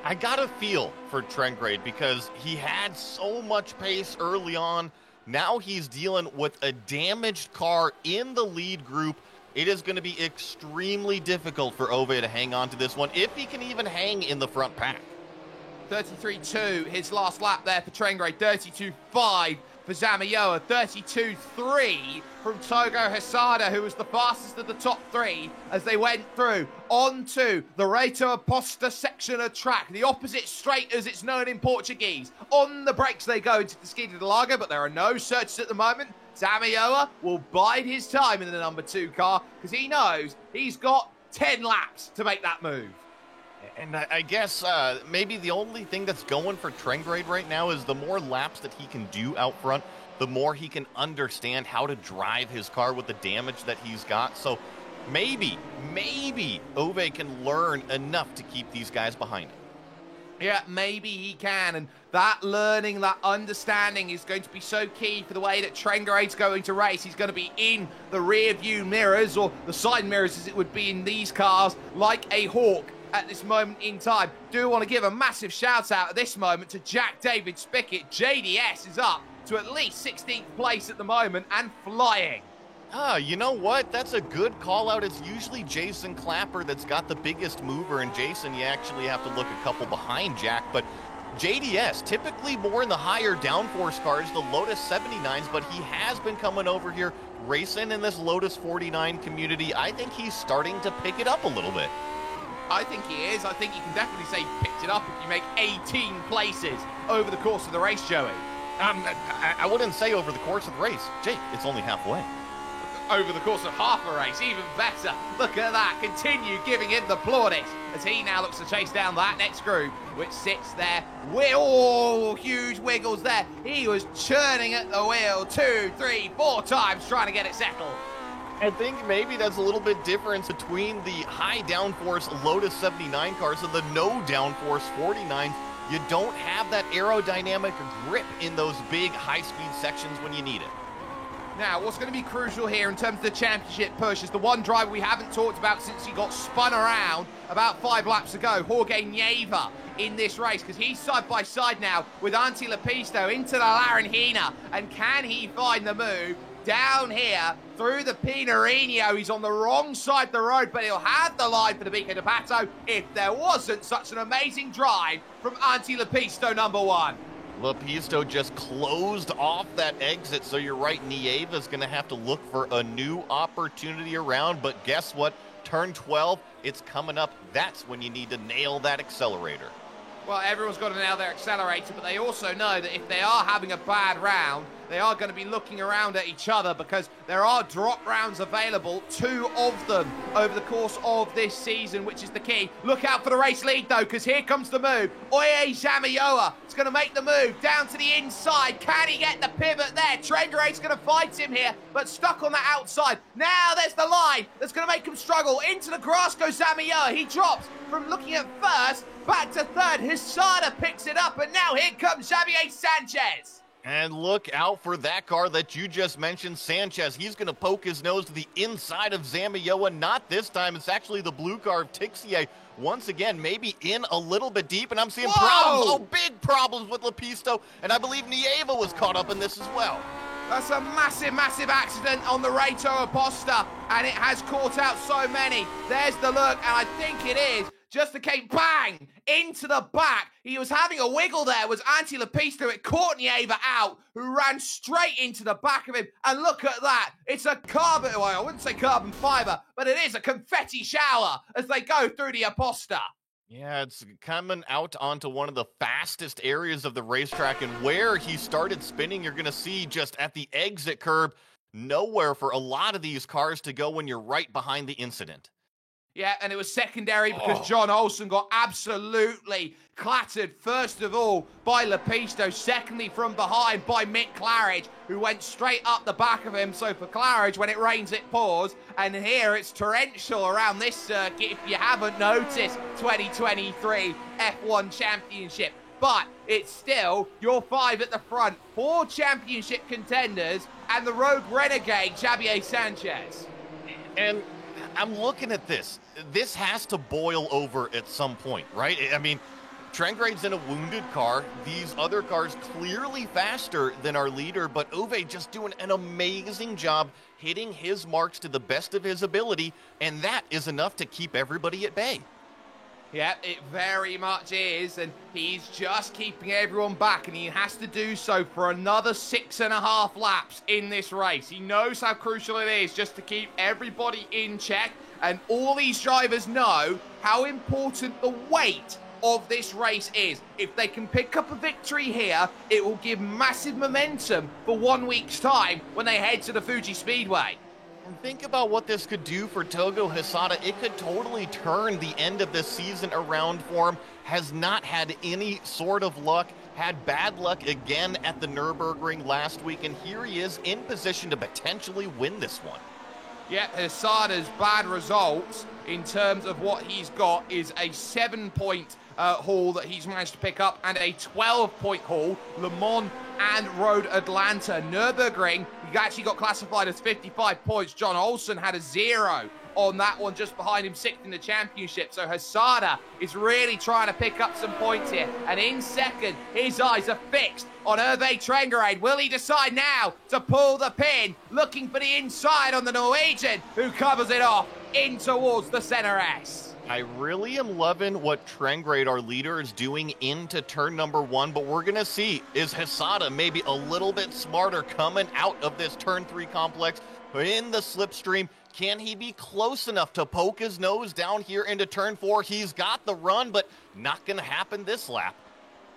I got a feel for Trengarade because he had so much pace early on, Now he's dealing with a damaged car in the lead group. It is going to be extremely difficult for Ove to hang on to this one, if he can even hang in the front pack. 33.2, his last lap there for Trengray. 32.5 for Zamayoa. 32.3 from Togo Hesada, who was the fastest of the top three as they went through onto the Reto Aposta section of track, the opposite straight as it's known in Portuguese. On the brakes they go into the Esquina do Lago, but there are no searches at the moment. Zamayoa will bide his time in the number 2 car because he knows he's got 10 laps to make that move. And I guess maybe the only thing that's going for Trengray right now is the more laps that he can do out front, the more he can understand how to drive his car with the damage that he's got. So maybe Ove can learn enough to keep these guys behind him. Yeah, maybe he can, and that learning, that understanding is going to be so key for the way that Trengray's going to race. He's going to be in the rear view mirrors, or the side mirrors as it would be in these cars, like a hawk at this moment in time. Do want to give a massive shout out at this moment to Jack David Spickett. JDS is up to at least 16th place at the moment and flying. You know what? That's a good call out. It's usually Jason Clapper that's got the biggest mover, and Jason, you actually have to look a couple behind Jack, but JDS, typically more in the higher downforce cars, the Lotus 79s, but he has been coming over here racing in this Lotus 49 community. I think he's starting to pick it up a little bit. I think he is. I think you can definitely say he picked it up if you make 18 places over the course of the race, Joey. I wouldn't say over the course of the race. Jake, it's only halfway. Over the course of half a race, even better. Look at that. Continue giving him the plaudits as he now looks to chase down that next group, which sits there. Oh, huge wiggles there. He was churning at the wheel 2, 3, 4 times trying to get it settled. I think maybe that's a little bit difference between the high downforce Lotus 79 cars and the no downforce 49s. You don't have that aerodynamic grip in those big high-speed sections when you need it. Now, what's going to be crucial here in terms of the championship push is the one driver we haven't talked about since he got spun around about 5 laps ago, Jorge Nieva, in this race, because he's side by side now with Antti Lepisto into the Laranjina, and can he find the move down here through the Pinarino? He's on the wrong side of the road, but he'll have the line for the Bico de Pato if there wasn't such an amazing drive from Antti Lepisto, number 1. Lepisto just closed off that exit, so you're right, Nieva's going to have to look for a new opportunity around, but guess what? Turn 12, it's coming up. That's when you need to nail that accelerator. Well, everyone's got to nail their accelerator, but they also know that if they are having a bad round, they are going to be looking around at each other because there are drop rounds available, 2 of them over the course of this season, which is the key. Look out for the race lead, though, because here comes the move. Oye Zamayoa is going to make the move down to the inside. Can he get the pivot there? Trengray's going to fight him here, but stuck on the outside. Now there's the line that's going to make him struggle. Into the grass goes Zamayoa. He drops from looking at first back to third. Hesada picks it up, and now here comes Xavier Sanchez. And look out for that car that you just mentioned, Sanchez. He's going to poke his nose to the inside of Zamayoa. Not this time. It's actually the blue car of Tixier. Once again, maybe in a little bit deep, and I'm seeing problems. Oh, big problems with Lepisto, and I believe Nieva was caught up in this as well. That's a massive, massive accident on the Reto Aposta, and it has caught out so many. There's the look, and I think it is just came bang into the back. He was having a wiggle there, was Antti Lepisto. It caught Nieva out, who ran straight into the back of him. And look at that. It's a carbon, well, I wouldn't say carbon fiber, but it is a confetti shower as they go through the Aposta. Yeah, it's coming out onto one of the fastest areas of the racetrack, and where he started spinning, you're going to see just at the exit curb, nowhere for a lot of these cars to go when you're right behind the incident. Yeah, and it was secondary because John Olsen got absolutely clattered, first of all, by Lepisto, secondly from behind by Mick Claridge, who went straight up the back of him. So for Claridge, when it rains, it pours. And here it's torrential around this circuit, if you haven't noticed, 2023 F1 Championship. But it's still your 5 at the front, 4 championship contenders, and the Rogue Renegade, Xavier Sanchez. And I'm looking at this. This has to boil over at some point, right? I mean, Trengrade's in a wounded car. These other cars clearly faster than our leader, but Uwe just doing an amazing job hitting his marks to the best of his ability, and that is enough to keep everybody at bay. Yep, it very much is, and he's just keeping everyone back, and he has to do so for another 6.5 laps in this race. He knows how crucial it is just to keep everybody in check, and all these drivers know how important the weight of this race is. If they can pick up a victory here, it will give massive momentum for 1 week's time when they head to the Fuji Speedway. And think about what this could do for Togo Hisada. It could totally turn the end of this season around for him. Has not had any sort of luck. Had bad luck again at the Nürburgring last week, and here he is in position to potentially win this one. Yeah, Hisada's bad results in terms of what he's got is a 7-point haul that he's managed to pick up and a 12-point haul. Le Mans and Road Atlanta. Nürburgring, he actually got classified as 55 points. John Olsen had a 0 on that one, just behind him, 6th in the championship. So Hisada is really trying to pick up some points here. And in second, his eyes are fixed on Hervé Trengarade. Will he decide now to pull the pin? Looking for the inside on the Norwegian, who covers it off in towards the center S. I really am loving what Trengrade, our leader, is doing into turn number 1, but we're going to see, is Hisada maybe a little bit smarter coming out of this turn 3 complex in the slipstream? Can he be close enough to poke his nose down here into turn 4? He's got the run, but not going to happen this lap.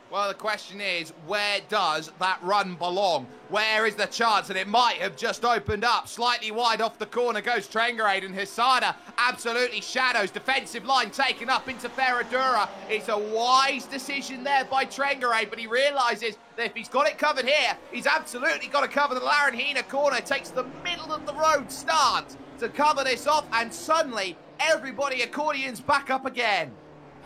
Well, the question is, where does that run belong? Where is the chance? And it might have just opened up. Slightly wide off the corner goes Trengarade, and Hisada absolutely shadows. Defensive line taken up into Ferradura. It's a wise decision there by Trengarade, but he realises that if he's got it covered here, he's absolutely got to cover the Laranjina corner. Takes the middle of the road start to cover this off, and suddenly everybody accordions back up again.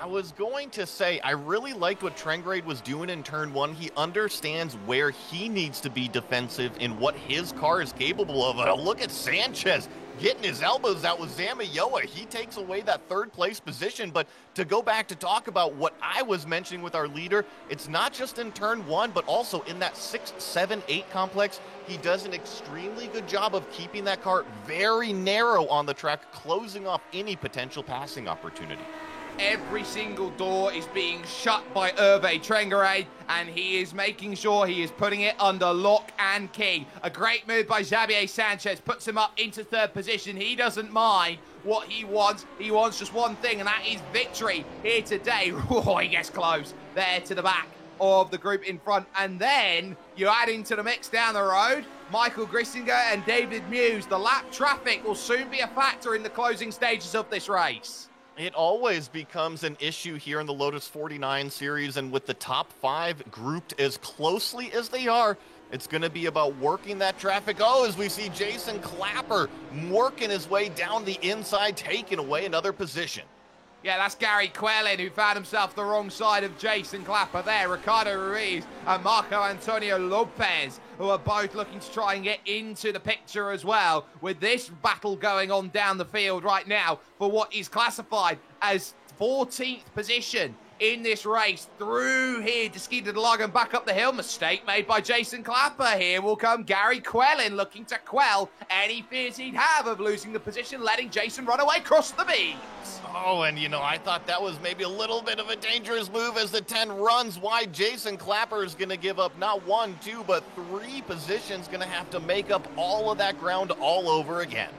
I was going to say, I really liked what Trengrade was doing in turn 1. He understands where he needs to be defensive and what his car is capable of. Look at Sanchez getting his elbows out with Zamayoa. He takes away that 3rd place position. But to go back to talk about what I was mentioning with our leader, it's not just in turn 1, but also in that 6, 7, 8 complex. He does an extremely good job of keeping that car very narrow on the track, closing off any potential passing opportunity. Every single door is being shut by Hervé Trengarade, and he is making sure he is putting it under lock and key. A great move by Xavier Sanchez, puts him up into 3rd position. He doesn't mind what he wants. He wants just one thing, and that is victory here today. Oh, he gets close there to the back of the group in front. And then you add into the mix down the road Michael Grissinger and David Muse. The lap traffic will soon be a factor in the closing stages of this race. It always becomes an issue here in the Lotus 49 series, and with the top 5 grouped as closely as they are, it's going to be about working that traffic. Oh, as we see Jason Clapper working his way down the inside, taking away another position. Yeah, that's Gary Quellin, who found himself the wrong side of Jason Clapper there. Ricardo Ruiz and Marco Antonio Lopez, who are both looking to try and get into the picture as well, with this battle going on down the field right now for what is classified as 14th position in this race. Through here to Ski de Lago and back up the hill. Mistake made by Jason Clapper. Here will come Gary Quellin, looking to quell any fears he'd have of losing the position, letting Jason run away across the beams. Oh, and I thought that was maybe a little bit of a dangerous move as the 10 runs wide. Jason Clapper is going to give up not 1, 2, but 3 positions. Going to have to make up all of that ground all over again.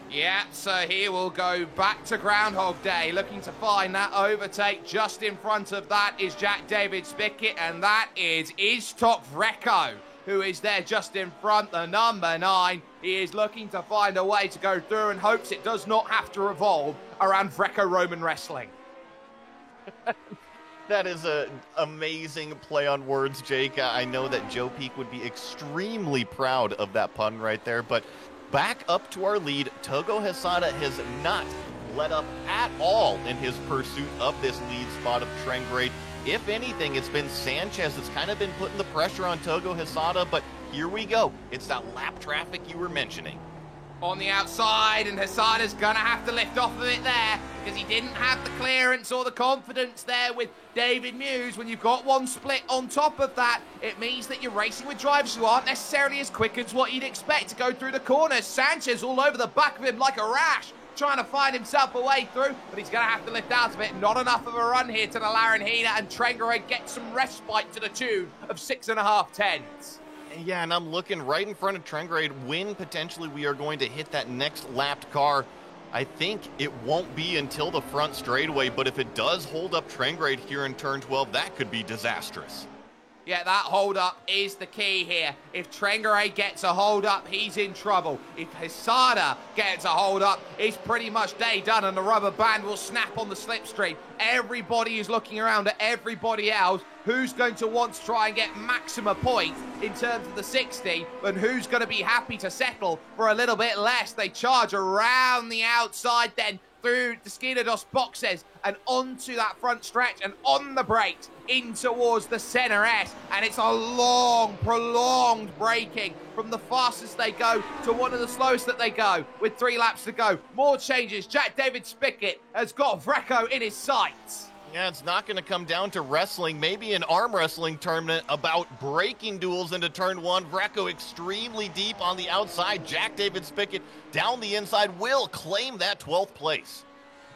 Yeah, so here we'll go back to Groundhog Day, looking to find that overtake. Just in front of that is Jack David Spickett, and that is Iztok Vreko, who is there just in front, the number 9. He is looking to find a way to go through and hopes it does not have to revolve around Greco-Roman wrestling. That is an amazing play on words, Jake. I know that Joe Peak would be extremely proud of that pun right there, but back up to our lead. Togo Hisada has not let up at all in his pursuit of this lead spot of Trengrade. If anything, it's been Sanchez that's kind of been putting the pressure on Togo Hisada, but here we go. It's that lap traffic you were mentioning. on the outside, and Hesada's gonna have to lift off of it there because he didn't have the clearance or the confidence there with David Muse. When you've got one split on top of that, it means that you're racing with drivers who aren't necessarily as quick as what you'd expect to go through the corners. Sanchez all over the back of him like a rash, trying to find himself a way through, but he's going to have to lift out of it. Not enough of a run here to the Laranjina, and Trengaray gets some respite to the tune of 6.5 tenths. Yeah, and I'm looking right in front of Trengaray when potentially we are going to hit that next lapped car. I think it won't be until the front straightaway, but if it does hold up Trengaray here in turn 12, that could be disastrous. Yeah, that hold-up is the key here. If Trengaray gets a hold-up, he's in trouble. If Hesada gets a hold-up, it's pretty much day done, and the rubber band will snap on the slipstream. Everybody is looking around at everybody else. Who's going to want to try and get maximum points in terms of the 60, and who's going to be happy to settle for a little bit less? They charge around the outside then, through the Esquina dos Boxes and onto that front stretch and on the brakes in towards the center S, and it's a long, prolonged braking from the fastest they go to one of the slowest that they go with 3 laps to go. More changes. Jack David Spickett has got Vreco in his sights. Yeah, it's not going to come down to wrestling, maybe an arm wrestling tournament about breaking duels into turn 1. Vreco extremely deep on the outside. Jack David Spickett down the inside will claim that 12th place.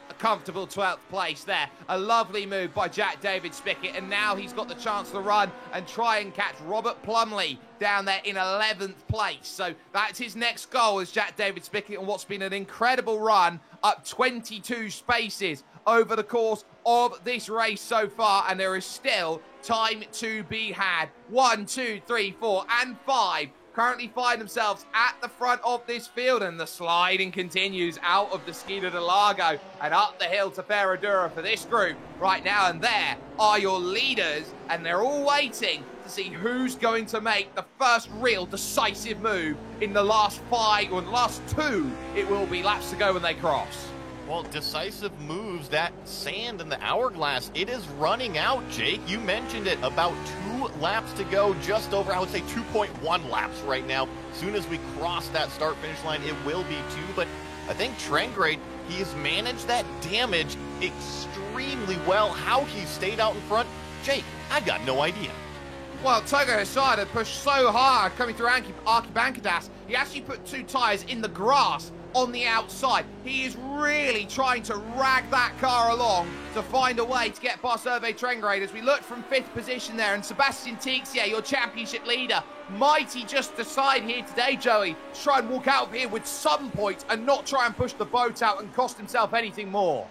A comfortable 12th place there. A lovely move by Jack David Spickett, and now he's got the chance to run and try and catch Robert Plumley down there in 11th place. So that's his next goal, is Jack David Spickett, and what's been an incredible run up 22 spaces over the course of this race so far, and there is still time to be had. 1, 2, 3, 4, and 5 currently find themselves at the front of this field, and the sliding continues out of the Esquina del Lago and up the hill to Ferradura for this group right now. And there are your leaders, and they're all waiting to see who's going to make the first real decisive move in the last 5 or the last 2. It will be laps to go when they cross. Well, decisive moves, that sand in the hourglass, it is running out, Jake. You mentioned it, about 2 laps to go, just over, I would say 2.1 laps right now. As soon as we cross that start-finish line, it will be 2, but I think Trengaray, he has managed that damage extremely well. How he stayed out in front, Jake, I got no idea. Well, Togo Hesada pushed so hard coming through Arquibancadas, he actually put 2 tyres in the grass on the outside. He is really trying to rag that car along to find a way to get past Hervé Trengaray. As we look from 5th position there, and Sebastian Tixier, your championship leader, might he just decide here today, Joey, to try and walk out of here with some points and not try and push the boat out and cost himself anything more?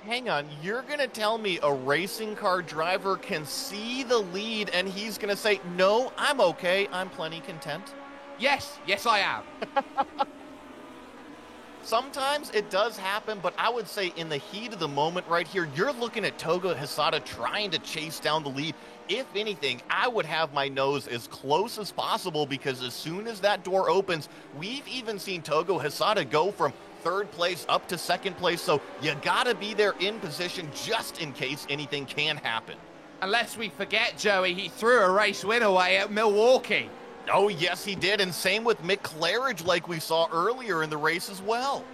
Hang on, you're going to tell me a racing car driver can see the lead and he's going to say, no, I'm okay, I'm plenty content? Yes, I am. Sometimes it does happen, but I would say in the heat of the moment right here, you're looking at Togo Hesada trying to chase down the lead. If anything, I would have my nose as close as possible, because as soon as that door opens, we've even seen Togo Hesada go from 3rd place up to 2nd place, so you gotta be there in position just in case anything can happen. Unless we forget, Joey, he threw a race win away at Milwaukee. Oh, yes, he did, and same with Mick Claridge like we saw earlier in the race as well.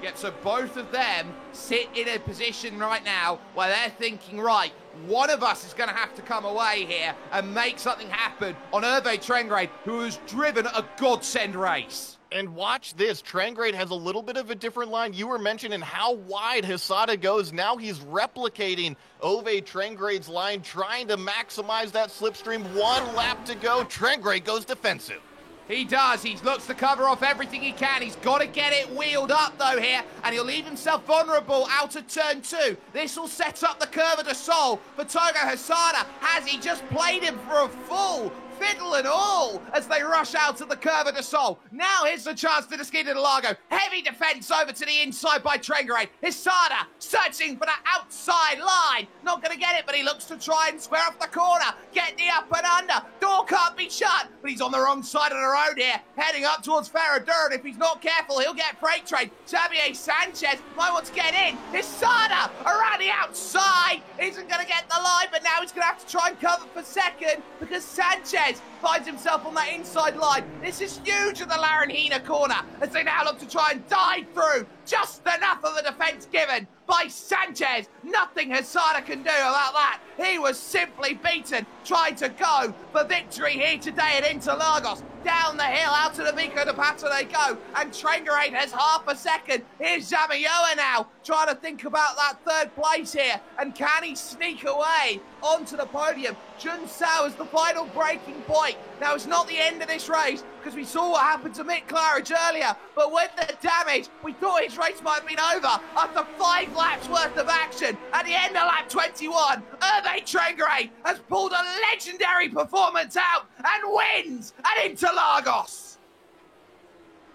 Yep, so both of them sit in a position right now where they're thinking, right, one of us is going to have to come away here and make something happen on Hervé Trengaray, who has driven a godsend race. And watch this, Trengaray has a little bit of a different line. You were mentioning how wide Hesada goes. Now he's replicating Hervé Trengaray's line, trying to maximize that slipstream. 1 lap to go. Trengaray goes defensive. He does. He looks to cover off everything he can. He's got to get it wheeled up, though, here, and he'll leave himself vulnerable out of turn 2. This will set up the Curva de Sol for Togo Hesada. Has he just played him for a full fiddle and all as they rush out to the Curva de Sol? Now here's the chance to the Esquina del Lago. Heavy defense over to the inside by Trengaray. Hesada searching for that outside line. Not going to get it, but he looks to try and square off the corner. Get the up and under. Door can't be shut, but he's on the wrong side of the road here, heading up towards Ferradura. If he's not careful, he'll get freight train. Xavier Sanchez might want to get in. Hesada around the outside. Isn't going to get the line, but now he's going to have to try and cover for 2nd, because Sanchez Sanchez finds himself on that inside line. This is huge at the Laranjina corner as they now look to try and dive through. Just enough of the defence given by Sanchez. Nothing Hesada can do about that. He was simply beaten, trying to go for victory here today at Interlagos. Down the hill, out to the Vico de Pato they go, and Trengarade has half a second. Here's Zamayoa now, trying to think about that third place here, and can he sneak away onto the podium? Jun Sao is the final breaking point. Now, it's not the end of this race, because we saw what happened to Mick Claridge earlier, but with the damage, we thought his race might have been over after 5 laps worth of action. At the end of lap 21, Hervé Trengarade has pulled a legendary performance out and wins at Interlagos.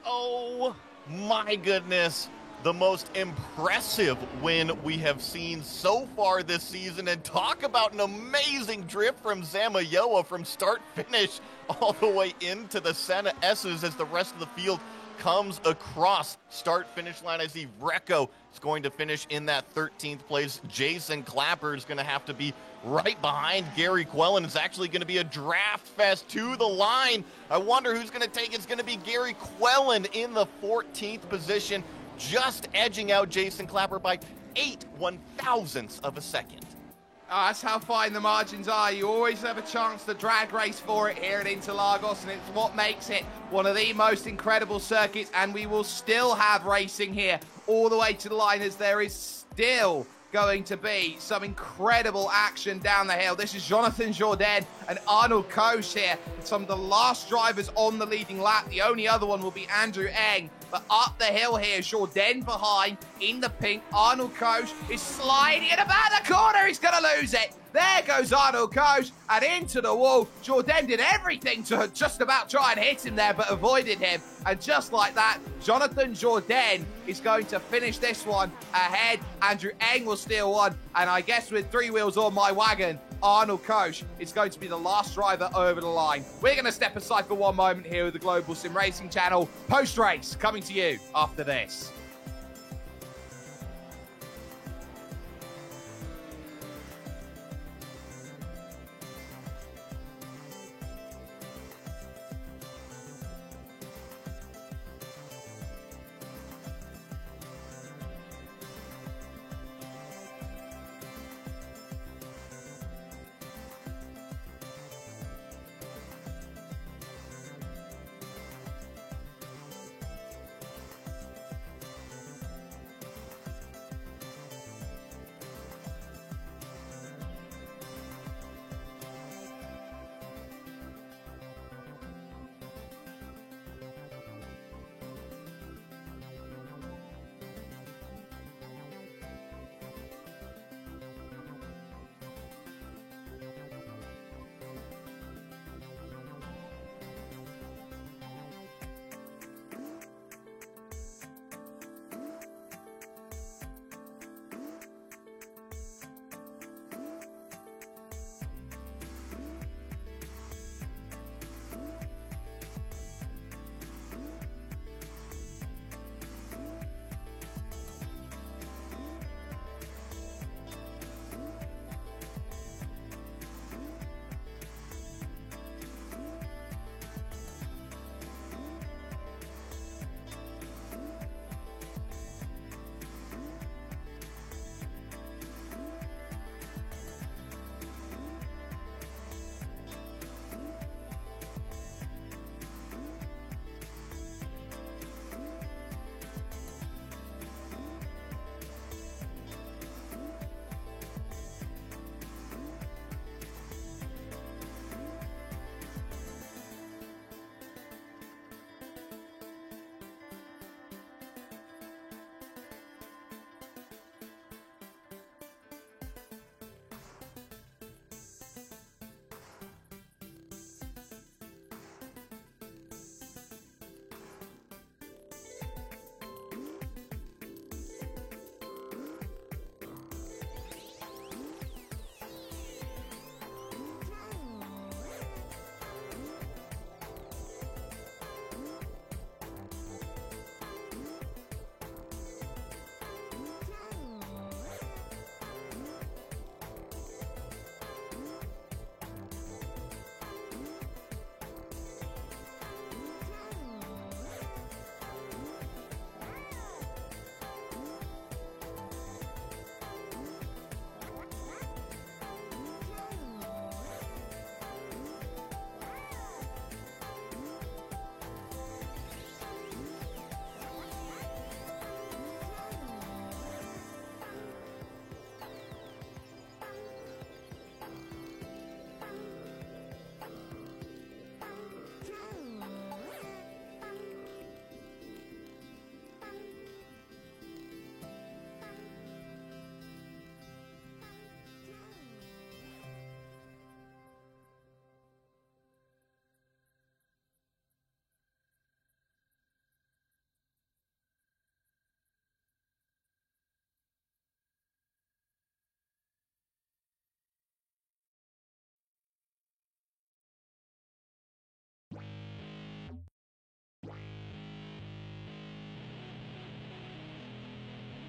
Oh my goodness. The most impressive win we have seen so far this season, and talk about an amazing drift from Zamayoa from start-finish all the way into the Senna S's as the rest of the field comes across start-finish line. I see Recco is going to finish in that 13th place. Jason Clapper is going to have to be right behind Gary Quellen. It's actually going to be a draft fest to the line. I wonder who's going to take it. It's going to be Gary Quellen in the 14th position, just edging out Jason Clapper by 8 1/1000ths of a second. Oh, that's how fine the margins are. You always have a chance to drag race for it here at Interlagos, and it's what makes it one of the most incredible circuits, and we will still have racing here all the way to the line, as there is still going to be some incredible action down the hill. This is Jonathan Jourdain and Arnold Koch here, some of the last drivers on the leading lap. The only other one will be Andrew Eng. But up the hill here, Jourdain behind in the pink. Arnold Koch is sliding in about the corner. He's going to lose it. There goes Arnold Koch, and into the wall. Jourdain did everything to just about try and hit him there, but avoided him. And just like that, Jonathan Jourdain is going to finish this one ahead. Andrew Eng will steal one, and I guess with 3 wheels on my wagon, Arnold Koch is going to be the last driver over the line. We're going to step aside for one moment here with the Global Sim Racing channel. Post-race coming to you after this.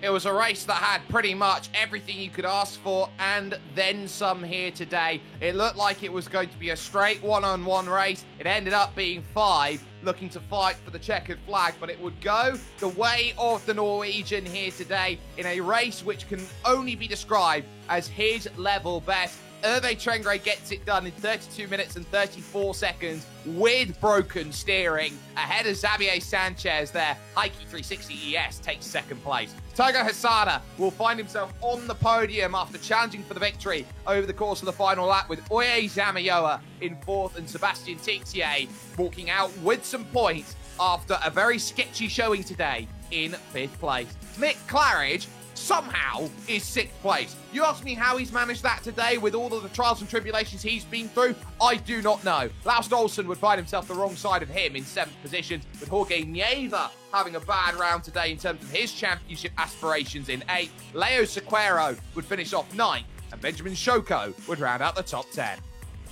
It was a race that had pretty much everything you could ask for and then some here today. It looked like it was going to be a straight one-on-one race. It ended up being 5 looking to fight for the checkered flag, but it would go the way of the Norwegian here today in a race which can only be described as his level best. Hervé Trengray gets it done in 32 minutes and 34 seconds with broken steering ahead of Xavier Sanchez there. Heikki 360 ES takes second place. Togo Hesada will find himself on the podium after challenging for the victory over the course of the final lap, with Oye Zamayoa in 4th and Sebastian Tixier walking out with some points after a very sketchy showing today in 5th place. Mick Claridge somehow is 6th place. You ask me how he's managed that today with all of the trials and tribulations he's been through, I do not know. Laust Olsen would find himself the wrong side of him in 7th position, with Jorge Nieva having a bad round today in terms of his championship aspirations in 8th. Leo Sequeiro would finish off 9th, and Benjamin Shoko would round out the top 10.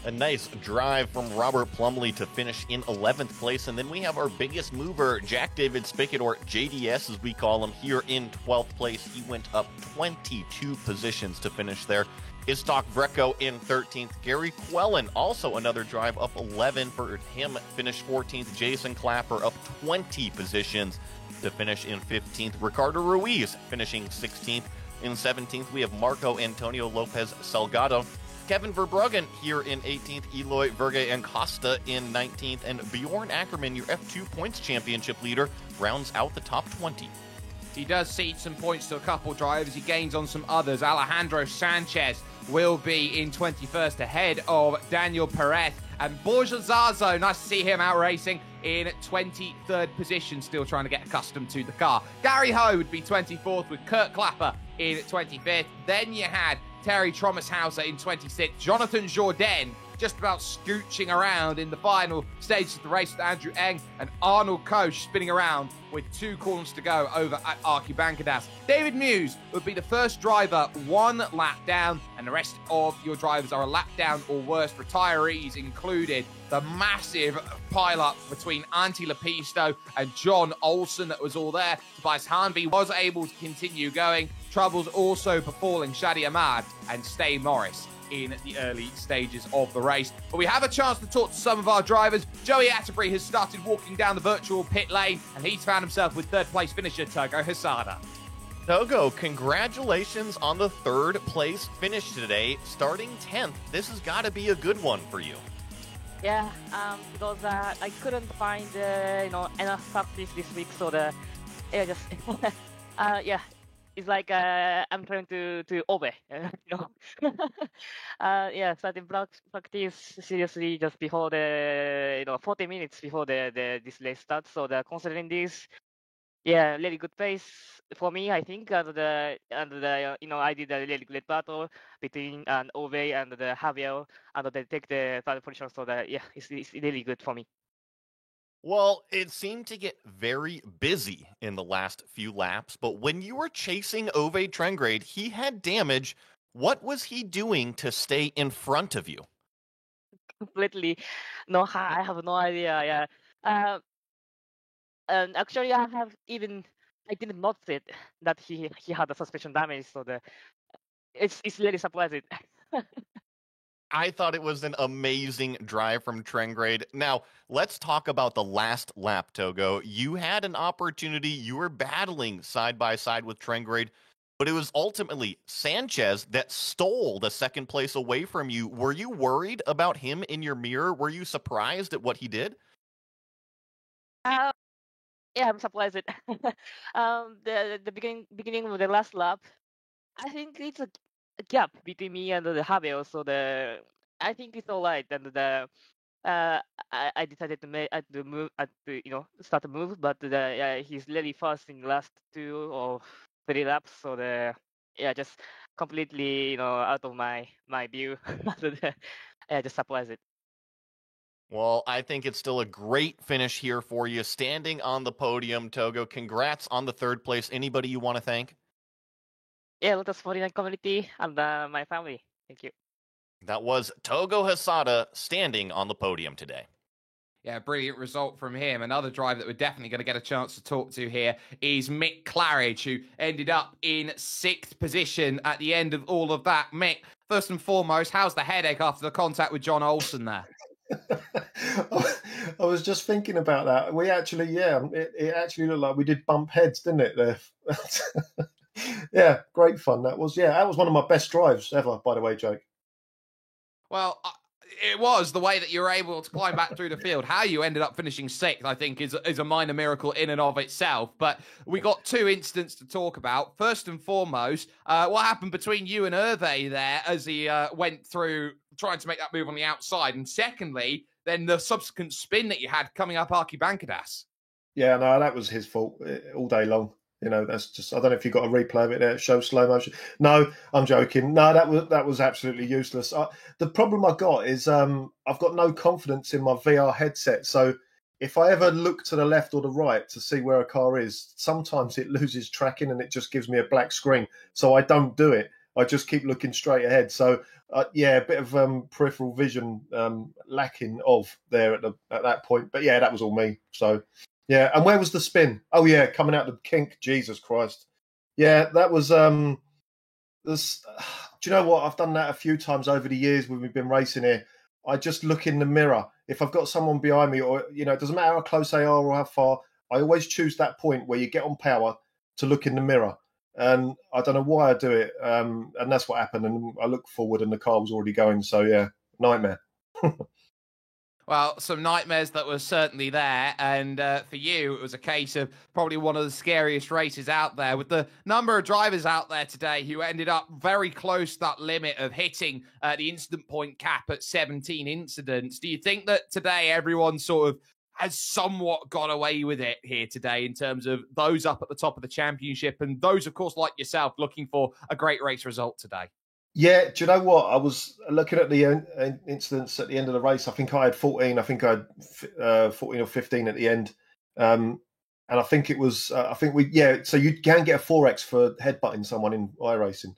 A nice drive from Robert Plumley to finish in 11th place. And then we have our biggest mover, Jack David Spickett, or JDS as we call him, here in 12th place. He went up 22 positions to finish there. Istok Vreco in 13th. Gary Quellen, also another drive, up 11 for him, finished 14th. Jason Clapper up 20 positions to finish in 15th. Ricardo Ruiz finishing 16th. In 17th, we have Marco Antonio Lopez Salgado. Kevin Verbruggen here in 18th, Eloy Verge and Costa in 19th, and Bjorn Ackerman, your F2 points championship leader, rounds out the top 20. He does cede some points to a couple drivers. He gains on some others. Alejandro Sanchez will be in 21st ahead of Daniel Perez. And Borja Zazo, nice to see him out racing in 23rd position, still trying to get accustomed to the car. Gary Ho would be 24th with Kurt Clapper in 25th. Then you had Terry Tromashauser in 26th. Jonathan Jourdain just about scooching around in the final stages of the race with Andrew Eng, and Arnold Koch spinning around with 2 corners to go over at Arquibancadas. David Muse would be the first driver 1 lap down, and the rest of your drivers are a lap down or worse. Retirees included the massive pile-up between Antti Lepisto and John Olsen that was all there. Tobias Hanby was able to continue going. Troubles also befalling Shadi Ahmad and Stay Morris in the early stages of the race. But we have a chance to talk to some of our drivers. Joey Atterbury has started walking down the virtual pit lane, and he's found himself with 3rd place finisher Togo Hesada. Togo, congratulations on the 3rd place finish today, starting 10th. This has got to be a good one for you. Yeah, because I couldn't find enough practice this week, so just it's like I'm trying to obey, starting practice seriously just before 40 minutes before this race starts. So considering this, really good pace for me, I think. I did a really great battle between Ove and the Javier, and they take the 3rd position. So it's really good for me. Well, it seemed to get very busy in the last few laps, but when you were chasing Ove Trengrade, he had damage. What was he doing to stay in front of you? Completely. No, I have no idea. Yeah. And actually, I didn't notice it that he had a suspension damage. So it's really surprising. I thought it was an amazing drive from Trengrade. Now, let's talk about the last lap, Togo. You had an opportunity. You were battling side by side with Trengrade, but it was ultimately Sanchez that stole the 2nd place away from you. Were you worried about him in your mirror? Were you surprised at what he did? Yeah, I'm surprised. The beginning of the last lap, I think it's a gap between me and the Javier, so I think it's all right. And I decided to move, start to move, but he's really fast in the last 2 or 3 laps, so just completely out of my view. Just surprised it. Well, I think it's still a great finish here for you, standing on the podium, Togo. Congrats on the 3rd place. Anybody you want to thank? Yeah, Lotus 49 community and my family. Thank you. That was Togo Hesada standing on the podium today. Yeah, brilliant result from him. Another driver that we're definitely going to get a chance to talk to here is Mick Claridge, who ended up in 6th position at the end of all of that. Mick, first and foremost, how's the headache after the contact with John Olsen there? I was just thinking about that. We actually, it actually looked like we did bump heads, didn't it? There. Yeah, great fun that was. Yeah, that was one of my best drives ever, by the way, Jake. Well, it was the way that you were able to climb back through the field. How you ended up finishing 6th, I think, is a minor miracle in and of itself. But we got 2 incidents to talk about. First and foremost, what happened between you and Hervé there as he went through trying to make that move on the outside? And secondly, then the subsequent spin that you had coming up Archibald. Yeah, no, that was his fault all day long. You know, that's just, I don't know if you got a replay of it there, show slow motion. No, I'm joking. No, that was absolutely useless. The problem I got is I've got no confidence in my VR headset. So if I ever look to the left or the right to see where a car is, sometimes it loses tracking and it just gives me a black screen. So I don't do it. I just keep looking straight ahead. So yeah, a bit of peripheral vision lacking of there at that point. But yeah, that was all me. So. Yeah, and where was the spin? Oh yeah, coming out the kink. Jesus Christ. Yeah, that was. Do you know what? I've done that a few times over the years when we've been racing here. I just look in the mirror. If I've got someone behind me, or it doesn't matter how close they are or how far. I always choose that point where you get on power to look in the mirror, and I don't know why I do it. And that's what happened. And I look forward, and the car was already going. So yeah, nightmare. Well, some nightmares that were certainly there. And for you, it was a case of probably one of the scariest races out there, with the number of drivers out there today who ended up very close to that limit of hitting the incident point cap at 17 incidents. Do you think that today everyone sort of has somewhat got away with it here today in terms of those up at the top of the championship and those, of course, like yourself, looking for a great race result today? Yeah, do you know what? I was looking at the incidents at the end of the race. I think I had 14. I think I had 14 or 15 at the end. And I think it was, so you can get a 4X for headbutting someone in iRacing.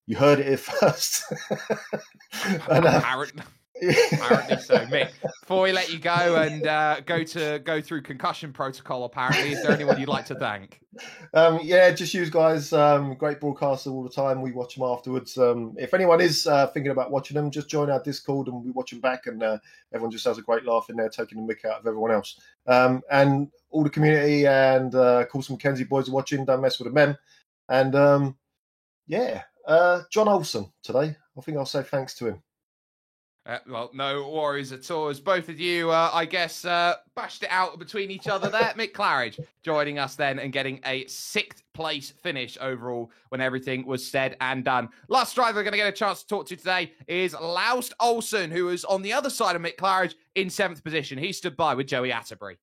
You heard it here first. Apparently so. Mick, before we let you go and go through concussion protocol, apparently, is there anyone you'd like to thank? Just use guys. Great broadcaster all the time. We watch them afterwards. If anyone is thinking about watching them, just join our Discord and we watch them back, and everyone just has a great laugh in there, taking the mick out of everyone else. And all the community and Coulson McKenzie boys are watching. Don't mess with the men. And John Olsen today. I think I'll say thanks to him. Well, no worries at all. As both of you, I guess, bashed it out between each other there. Mick Claridge joining us then and getting a 6th place finish overall when everything was said and done. Last driver we're going to get a chance to talk to today is Laust Olsen, who was on the other side of Mick Claridge in 7th position. He stood by with Joey Atterbury.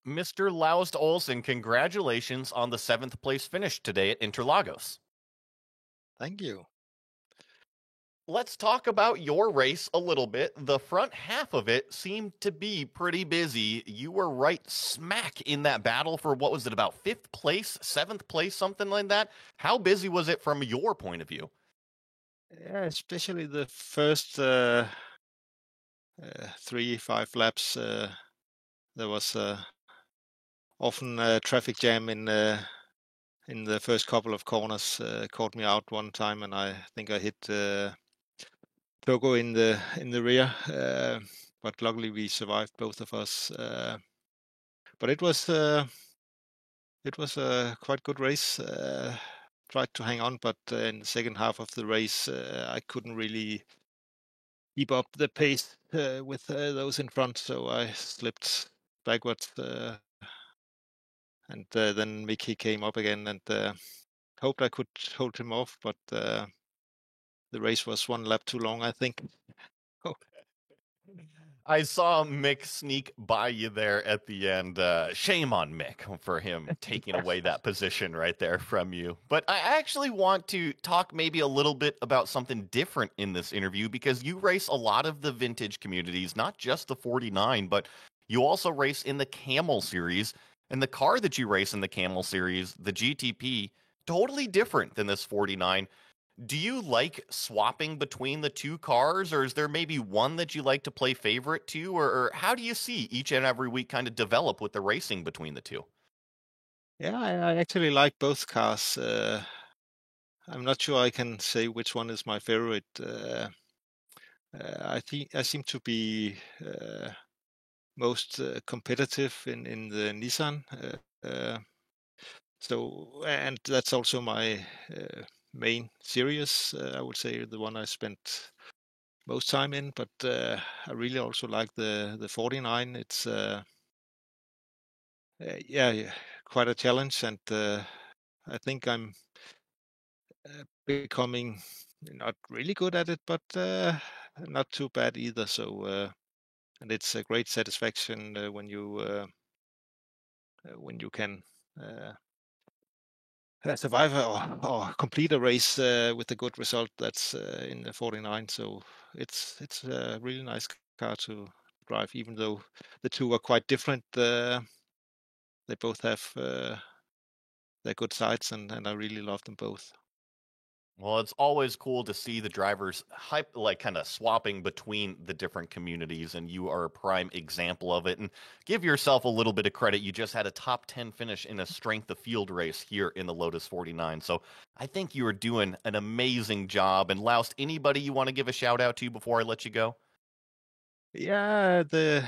Mr. Laust Olsen, congratulations on the 7th place finish today at Interlagos. Thank you. Let's talk about your race a little bit. The front half of it seemed to be pretty busy. You were right smack in that battle for, what was it, about 5th place, 7th place, something like that? How busy was it from your point of view? Yeah, especially the first 3-5 laps. There was often a traffic jam in the first couple of corners. Caught me out one time, and I think I hit Togo in the rear, but luckily we survived, both of us. But it was a quite good race. Tried to hang on, but in the second half of the race, I couldn't really keep up the pace with those in front, so I slipped backwards. And then Mickey came up again, and hoped I could hold him off, but the race was one lap too long, I think. I saw Mick sneak by you there at the end. Shame on Mick for him taking away that position right there from you. But I actually want to talk maybe a little bit about something different in this interview, because you race a lot of the vintage communities, not just the 49, but you also race in the Camel Series. And the car that you race in the Camel Series, the GTP, totally different than this 49. Do you like swapping between the two cars, or is there maybe one that you like to play favorite to, or how do you see each and every week kind of develop with the racing between the two? Yeah, I actually like both cars. I'm not sure I can say which one is my favorite. I think I seem to be most competitive in the Nissan. And that's also my main series. I would say the one I spent most time in. But I really also like the 49. It's quite a challenge, and I think I'm becoming not really good at it, but not too bad either. So and it's a great satisfaction when you can survive or complete a race with a good result. That's in the 49. So it's a really nice car to drive, even though the two are quite different. They both have their good sides, and I really love them both. Well, it's always cool to see the drivers like kind of swapping between the different communities, and you are a prime example of it. And give yourself a little bit of credit. You just had a top 10 finish in a strength of field race here in the Lotus 49. So I think you are doing an amazing job. And Laust, anybody you want to give a shout out to before I let you go? Yeah, the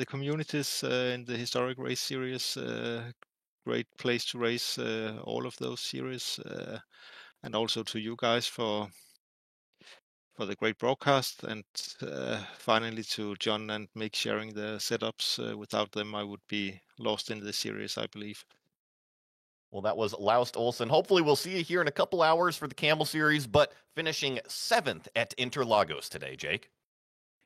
communities in the historic race series, great place to race all of those series. And also to you guys for the great broadcast, and finally to John and Mick sharing the setups. Without them, I would be lost in the series, I believe. Well, that was Laust Olsen. Hopefully we'll see you here in a couple hours for the Camel Series, but finishing 7th at Interlagos today, Jake.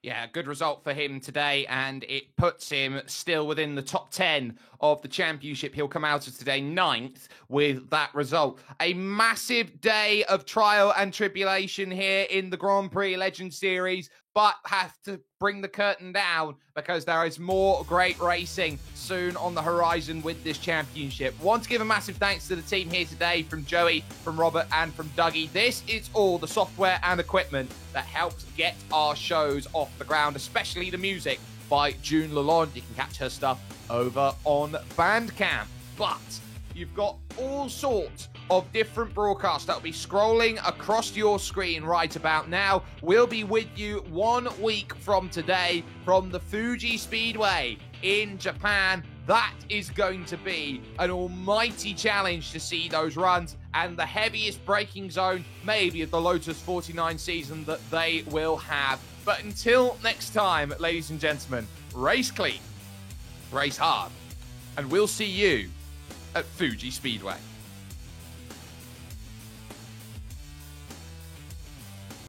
Yeah, good result for him today, and it puts him still within the top 10 of the championship. He'll come out of today 9th with that result. A massive day of trial and tribulation here in the Grand Prix Legend Series, but have to bring the curtain down because there is more great racing soon on the horizon with this championship. Want to give a massive thanks to the team here today, from Joey, from Robert, and from Dougie. This is all the software and equipment that helps get our shows off the ground, especially the music by June Lalonde. You can catch her stuff over on Bandcamp. But you've got all sorts of different broadcasts that will be scrolling across your screen right about now. We'll be with you 1 week from today from the Fuji Speedway in Japan. That is going to be an almighty challenge to see those runs, and the heaviest braking zone maybe of the Lotus 49 season that they will have. But until next time, ladies and gentlemen, race clean, race hard, and we'll see you at Fuji Speedway.